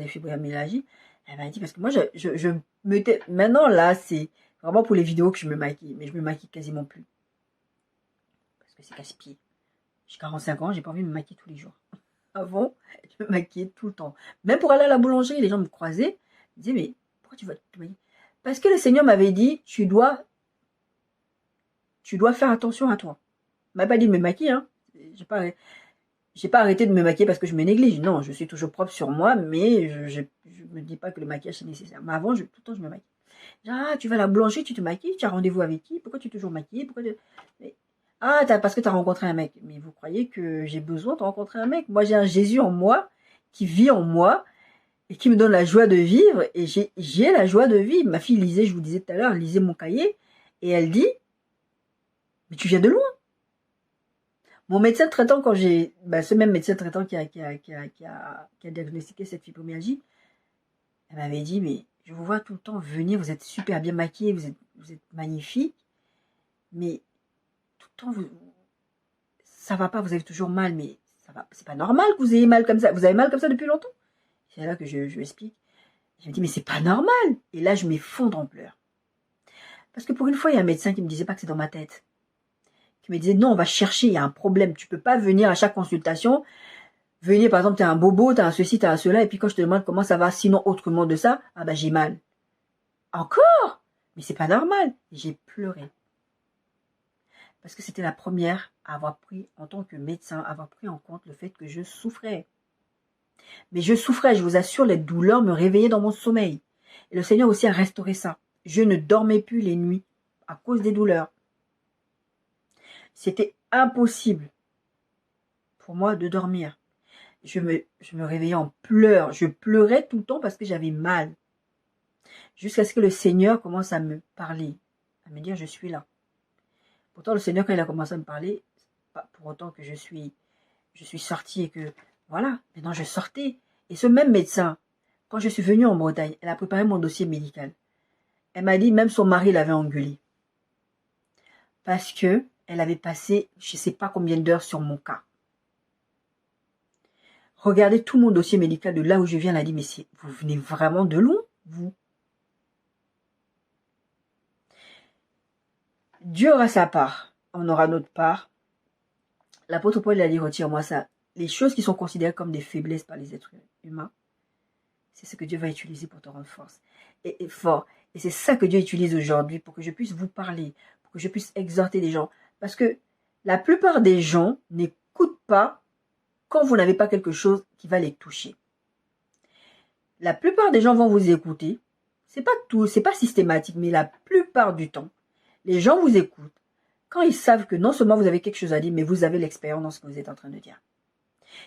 fibromyalgie. Elle m'a dit, parce que moi, je me... Maintenant, là, c'est vraiment pour les vidéos que je me maquille. Mais je me maquille quasiment plus. Parce que c'est casse-pied. J'ai 45 ans, j'ai pas envie de me maquiller tous les jours. Avant, je me maquillais tout le temps. Même pour aller à la boulangerie, les gens me croisaient. Ils disaient, mais pourquoi tu vas te maquiller? Parce que le Seigneur m'avait dit, tu dois faire attention à toi. Il m'a pas dit de me maquiller, hein. J'ai pas arrêté de me maquiller parce que je me néglige. Non, je suis toujours propre sur moi, mais je me dis pas que le maquillage c'est nécessaire. Mais avant, tout le temps, je me maquille. Ah, tu vas à la boulangerie, tu te maquilles, tu as rendez-vous avec qui? Pourquoi tu es toujours maquillée? Parce que tu as rencontré un mec. Mais vous croyez que j'ai besoin de rencontrer un mec? Moi, j'ai un Jésus en moi, qui vit en moi, et qui me donne la joie de vivre. Et j'ai la joie de vivre. Ma fille lisait, je vous disais tout à l'heure, elle lisait mon cahier, et elle dit, mais tu viens de loin. Mon médecin traitant, ce même médecin traitant qui a diagnostiqué cette fibromyalgie, elle m'avait dit, mais je vous vois tout le temps venir, vous êtes super bien maquillée, vous êtes magnifique, mais tout le temps, ça va pas, vous avez toujours mal, mais ça va, c'est pas normal que vous ayez mal comme ça. Vous avez mal comme ça depuis longtemps? C'est là que je explique. Je me dis, mais c'est pas normal. Et là, je m'effondre en pleurs. Parce que pour une fois, il y a un médecin qui me disait pas que c'est dans ma tête. Qui me disait, non, on va chercher, il y a un problème. Tu peux pas venir à chaque consultation. Venir, par exemple, t'as un bobo, t'as un ceci, t'as un cela, et puis quand je te demande comment ça va, sinon autrement de ça, ah bah j'ai mal. Encore? Mais c'est pas normal. J'ai pleuré. Parce que c'était la première à avoir pris, en tant que médecin, avoir pris en compte le fait que je souffrais. Mais je souffrais, je vous assure, les douleurs me réveillaient dans mon sommeil. Et le Seigneur aussi a restauré ça. Je ne dormais plus les nuits à cause des douleurs. C'était impossible pour moi de dormir. Je me réveillais en pleurs. Je pleurais tout le temps parce que j'avais mal. Jusqu'à ce que le Seigneur commence à me parler, à me dire, je suis là. Pourtant, le Seigneur, quand il a commencé à me parler, pas pour autant que je suis sortie et que, voilà, maintenant je sortais. Et ce même médecin, quand je suis venue en Bretagne, elle a préparé mon dossier médical. Elle m'a dit, même son mari l'avait engueulé. Parce que elle avait passé, je ne sais pas combien d'heures sur mon cas. Regardez tout mon dossier médical de là où je viens, elle a dit, mais vous venez vraiment de loin, vous. Dieu aura sa part, on aura notre part. L'apôtre Paul a dit, retire-moi ça. Les choses qui sont considérées comme des faiblesses par les êtres humains, c'est ce que Dieu va utiliser pour te rendre force et fort. Et c'est ça que Dieu utilise aujourd'hui pour que je puisse vous parler, pour que je puisse exhorter les gens. Parce que la plupart des gens n'écoutent pas quand vous n'avez pas quelque chose qui va les toucher. La plupart des gens vont vous écouter. C'est pas tout, c'est pas systématique, mais la plupart du temps, les gens vous écoutent quand ils savent que non seulement vous avez quelque chose à dire, mais vous avez l'expérience dans ce que vous êtes en train de dire.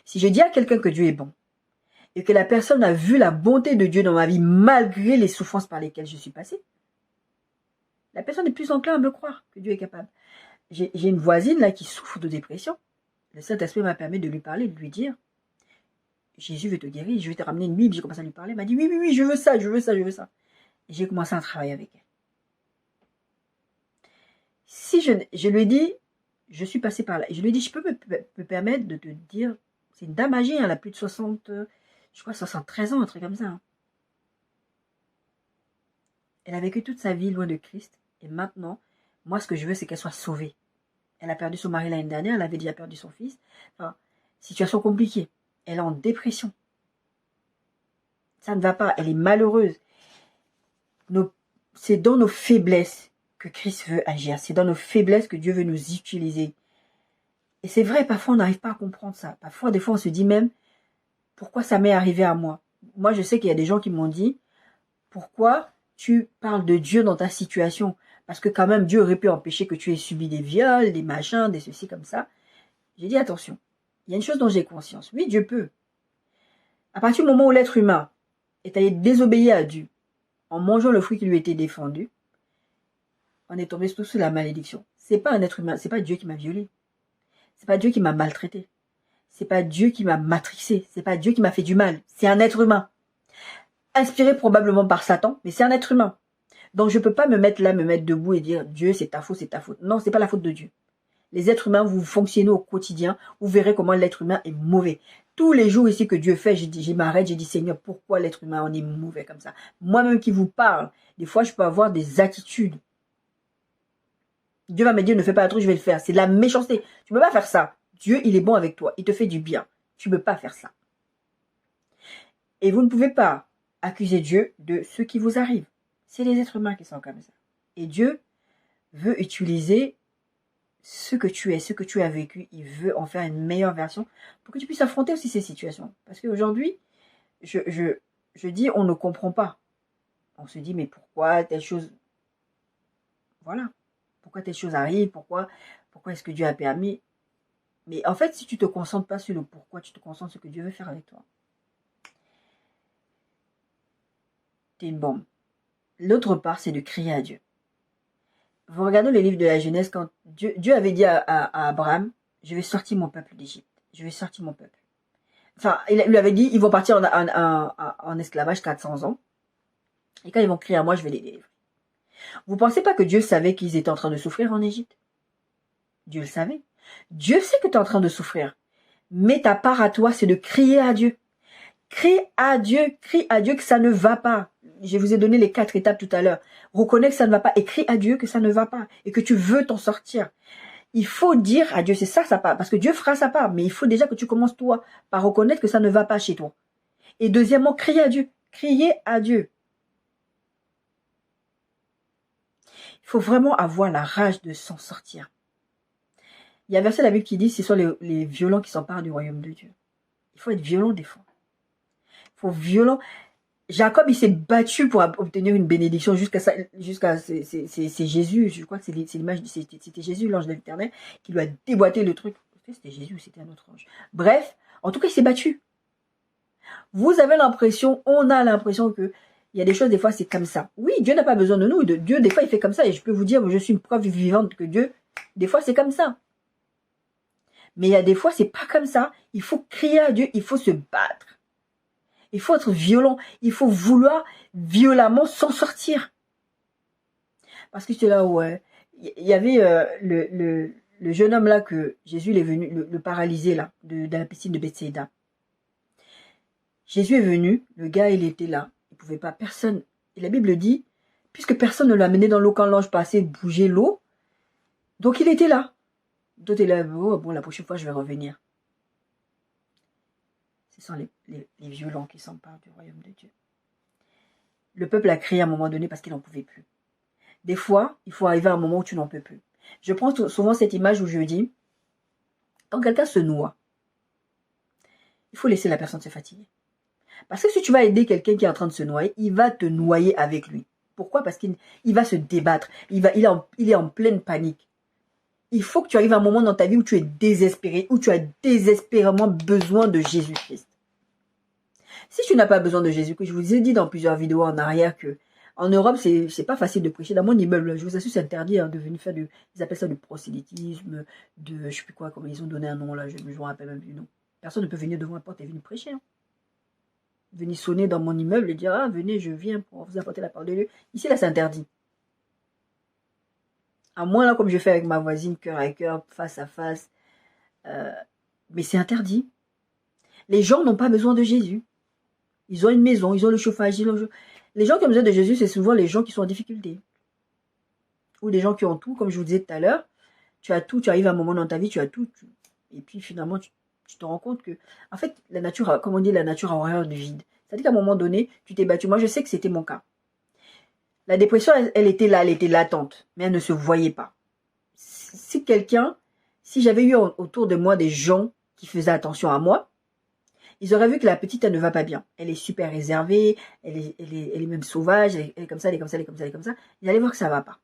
Si je dis à quelqu'un que Dieu est bon, et que la personne a vu la bonté de Dieu dans ma vie, malgré les souffrances par lesquelles je suis passée, la personne est plus enclin à me croire que Dieu est capable. J'ai une voisine là qui souffre de dépression. Le Saint-Esprit m'a permis de lui parler, de lui dire, Jésus veut te guérir, je vais te ramener une Bible. J'ai commencé à lui parler, elle m'a dit, oui, je veux ça. Et j'ai commencé à travailler avec elle. Si je lui ai dit, je suis passée par là, et je lui ai dit, je peux me permettre de te dire, c'est une dame âgée, elle a plus de 60, je crois 73 ans, un truc comme ça. Hein. Elle a vécu toute sa vie loin de Christ, et maintenant, moi ce que je veux c'est qu'elle soit sauvée. Elle a perdu son mari l'année dernière, elle avait déjà perdu son fils. Enfin, situation compliquée. Elle est en dépression. Ça ne va pas, elle est malheureuse. C'est dans nos faiblesses que Christ veut agir. C'est dans nos faiblesses que Dieu veut nous utiliser. Et c'est vrai, parfois on n'arrive pas à comprendre ça. Parfois, des fois, on se dit même, pourquoi ça m'est arrivé à moi? Moi, je sais qu'il y a des gens qui m'ont dit, pourquoi tu parles de Dieu dans ta situation? Parce que quand même, Dieu aurait pu empêcher que tu aies subi des viols, des machins, des ceci comme ça. J'ai dit, attention, il y a une chose dont j'ai conscience. Oui, Dieu peut. À partir du moment où l'être humain est allé désobéir à Dieu, en mangeant le fruit qui lui était défendu, on est tombé sous la malédiction. C'est pas un être humain, c'est pas Dieu qui m'a violé. C'est pas Dieu qui m'a maltraité. C'est pas Dieu qui m'a matrixé. C'est pas Dieu qui m'a fait du mal. C'est un être humain. Inspiré probablement par Satan, mais c'est un être humain. Donc je peux pas me mettre debout et dire Dieu c'est ta faute, c'est ta faute. Non, c'est pas la faute de Dieu. Les êtres humains, vous fonctionnez au quotidien, vous verrez comment l'être humain est mauvais. Tous les jours ici que Dieu fait, je m'arrête, j'ai dit Seigneur, pourquoi l'être humain en est mauvais comme ça? Moi-même qui vous parle, des fois je peux avoir des attitudes. Dieu va me dire ne fais pas un truc, je vais le faire. C'est de la méchanceté. Tu ne peux pas faire ça. Dieu, il est bon avec toi. Il te fait du bien. Tu ne peux pas faire ça. Et vous ne pouvez pas accuser Dieu de ce qui vous arrive. C'est les êtres humains qui sont comme ça. Et Dieu veut utiliser ce que tu es, ce que tu as vécu. Il veut en faire une meilleure version pour que tu puisses affronter aussi ces situations. Parce qu'aujourd'hui, je dis on ne comprend pas. On se dit mais pourquoi telle chose... Voilà. Pourquoi telle chose arrive, pourquoi est-ce que Dieu a permis. Mais en fait, si tu ne te concentres pas sur le pourquoi, tu te concentres sur ce que Dieu veut faire avec toi. Tu es une bombe. L'autre part, c'est de crier à Dieu. Vous regardez le livre de la Genèse, quand Dieu avait dit à Abraham, je vais sortir mon peuple d'Égypte. Je vais sortir mon peuple. Enfin, il lui avait dit, ils vont partir en esclavage 400 ans. Et quand ils vont crier à moi, je vais les délivrer. Vous ne pensez pas que Dieu savait qu'ils étaient en train de souffrir en Égypte? Dieu le savait. Dieu sait que tu es en train de souffrir. Mais ta part à toi, c'est de crier à Dieu. Crie à Dieu que ça ne va pas. Je vous ai donné les 4 étapes tout à l'heure. Reconnais que ça ne va pas et crie à Dieu que ça ne va pas et que tu veux t'en sortir. Il faut dire à Dieu, c'est ça sa part, parce que Dieu fera sa part, mais il faut déjà que tu commences toi par reconnaître que ça ne va pas chez toi. Et deuxièmement, crier à Dieu. Crier à Dieu. Il faut vraiment avoir la rage de s'en sortir. Il y a un verset de la Bible qui dit, ce sont les violents qui s'emparent du royaume de Dieu. Il faut être violent des fois. Il faut violent. Jacob, il s'est battu pour obtenir une bénédiction jusqu'à c'est Jésus, je crois que c'est l'image, c'était Jésus, l'ange de l'Éternel, qui lui a déboîté le truc. C'était Jésus ou c'était un autre ange. Bref, en tout cas, il s'est battu. Vous avez l'impression, on a l'impression que il y a des choses, des fois, c'est comme ça. Oui, Dieu n'a pas besoin de nous. Dieu, des fois, il fait comme ça. Et je peux vous dire, je suis une preuve vivante que Dieu, des fois, c'est comme ça. Mais il y a des fois, c'est pas comme ça. Il faut crier à Dieu, il faut se battre. Il faut être violent, il faut vouloir violemment s'en sortir. Parce que c'est là où il y avait le jeune homme là que Jésus est venu, le paralysé là, de la piscine de Bethsaïda. Jésus est venu, le gars il était là, il pouvait pas, personne. Et la Bible dit, puisque personne ne l'a mené dans l'eau quand l'ange passait bouger l'eau, donc il était là. D'autres étaient là, oh, bon la prochaine fois je vais revenir. Ce sont les violents qui s'emparent du royaume de Dieu. Le peuple a crié à un moment donné parce qu'il n'en pouvait plus. Des fois, il faut arriver à un moment où tu n'en peux plus. Je prends souvent cette image où je dis, quand quelqu'un se noie, il faut laisser la personne se fatiguer. Parce que si tu vas aider quelqu'un qui est en train de se noyer, il va te noyer avec lui. Pourquoi? Parce qu'il va se débattre. Il est en pleine panique. Il faut que tu arrives à un moment dans ta vie où tu es désespéré, où tu as désespérément besoin de Jésus-Christ. Si tu n'as pas besoin de Jésus-Christ, je vous ai dit dans plusieurs vidéos en arrière que en Europe, c'est pas facile de prêcher. Dans mon immeuble, je vous assure, c'est interdit de venir faire ils appellent ça du prosélytisme, je sais plus quoi, comment ils ont donné un nom là, je me rappelle même plus, non. Personne ne peut venir devant la porte et venir prêcher. Hein. Venir sonner dans mon immeuble et dire, ah, venez, je viens pour vous apporter la parole de Dieu. Ici, là, c'est interdit. À moins, là, comme je fais avec ma voisine, cœur à cœur, face à face. Mais c'est interdit. Les gens n'ont pas besoin de Jésus. Ils ont une maison, ils ont le chauffage. Les gens qui ont besoin de Jésus, c'est souvent les gens qui sont en difficulté. Ou des gens qui ont tout, comme je vous disais tout à l'heure. Tu as tout, tu arrives à un moment dans ta vie, tu as tout. Et puis finalement, tu te rends compte que, en fait, la nature, comme on dit, la nature a horreur du vide. C'est-à-dire qu'à un moment donné, tu t'es battu. Moi, je sais que c'était mon cas. La dépression, elle était là, elle était latente, mais elle ne se voyait pas. Si j'avais eu autour de moi des gens qui faisaient attention à moi, ils auraient vu que la petite, elle ne va pas bien. Elle est super réservée, elle est même sauvage, elle est comme ça, elle est comme ça, elle est comme ça, elle est comme ça. Ils allaient voir que ça ne va pas.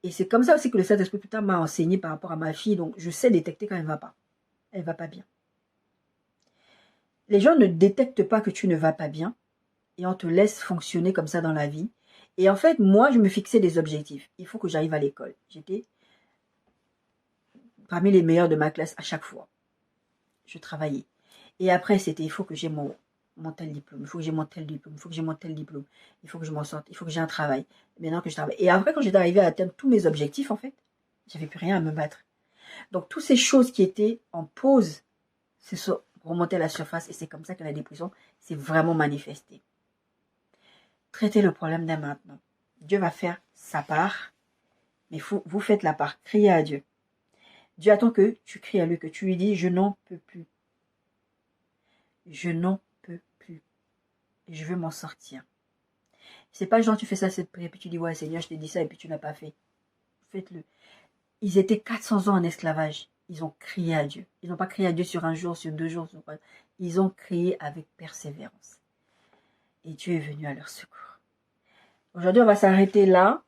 Et c'est comme ça aussi que le Saint-Esprit plus tard m'a enseigné par rapport à ma fille. Donc, je sais détecter quand elle ne va pas. Elle ne va pas bien. Les gens ne détectent pas que tu ne vas pas bien et on te laisse fonctionner comme ça dans la vie. Et en fait, moi, je me fixais des objectifs. Il faut que j'arrive à l'école. J'étais parmi les meilleurs de ma classe à chaque fois. Je travaillais. Et après, c'était, il faut que j'ai mon tel diplôme, il faut que j'ai mon tel diplôme, il faut que j'ai mon tel diplôme, il faut que je m'en sorte, il faut que j'ai un travail. Maintenant que je travaille. Et après, quand j'étais arrivée à atteindre tous mes objectifs, en fait, j'avais plus rien à me battre. Donc, toutes ces choses qui étaient en pause se sont remontées à la surface et c'est comme ça que la dépression s'est vraiment manifestée. Traitez le problème dès maintenant. Dieu va faire sa part, mais vous faites la part. Criez à Dieu. Dieu attend que tu cries à lui, que tu lui dis, je n'en peux plus. Je n'en peux plus. Et je veux m'en sortir. C'est pas genre tu fais ça cette prière, puis tu dis, ouais Seigneur, je t'ai dit ça et puis tu n'as pas fait. Faites-le. Ils étaient 400 ans en esclavage. Ils ont crié à Dieu. Ils n'ont pas crié à Dieu sur un jour, sur 2 jours. Ils ont crié avec persévérance. Et Dieu est venu à leur secours. Aujourd'hui, on va s'arrêter là.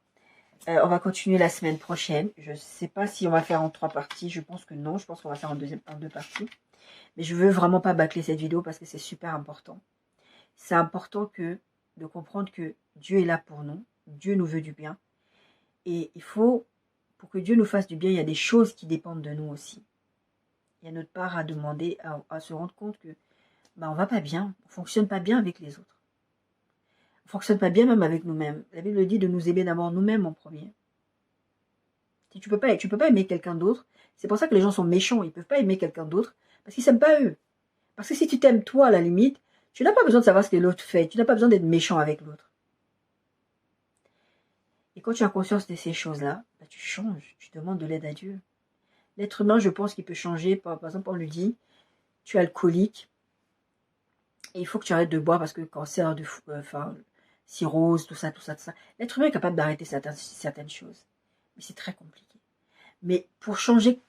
On va continuer la semaine prochaine. Je ne sais pas si on va faire en 3 parties. Je pense que non. Je pense qu'on va faire en 2 parties. Mais je veux vraiment pas bâcler cette vidéo parce que c'est super important. C'est important de comprendre que Dieu est là pour nous. Dieu nous veut du bien. Et il faut, pour que Dieu nous fasse du bien, il y a des choses qui dépendent de nous aussi. Il y a notre part à demander, à se rendre compte que on va pas bien. On ne fonctionne pas bien avec les autres. On ne fonctionne pas bien même avec nous-mêmes. La Bible dit de nous aimer d'abord nous-mêmes en premier. Si tu peux pas aimer quelqu'un d'autre. C'est pour ça que les gens sont méchants. Ils ne peuvent pas aimer quelqu'un d'autre parce qu'ils ne s'aiment pas eux. Parce que si tu t'aimes toi, à la limite, tu n'as pas besoin de savoir ce que l'autre fait. Tu n'as pas besoin d'être méchant avec l'autre. Et quand tu as conscience de ces choses-là, tu changes. Tu demandes de l'aide à Dieu. L'être humain, je pense qu'il peut changer. Par exemple, on lui dit, tu es alcoolique. Et il faut que tu arrêtes de boire parce que cancer, cirrhose, tout ça. L'être humain est capable d'arrêter certaines choses. Mais c'est très compliqué. Mais pour changer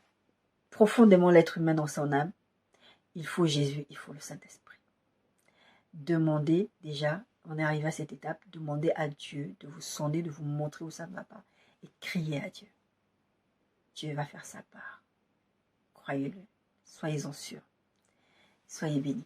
profondément l'être humain dans son âme, il faut Jésus, il faut le Saint-Esprit. Demandez déjà, on est arrivé à cette étape, demandez à Dieu de vous sonder, de vous montrer où ça ne va pas. Et criez à Dieu. Dieu va faire sa part. Croyez-le. Soyez-en sûrs. Soyez bénis.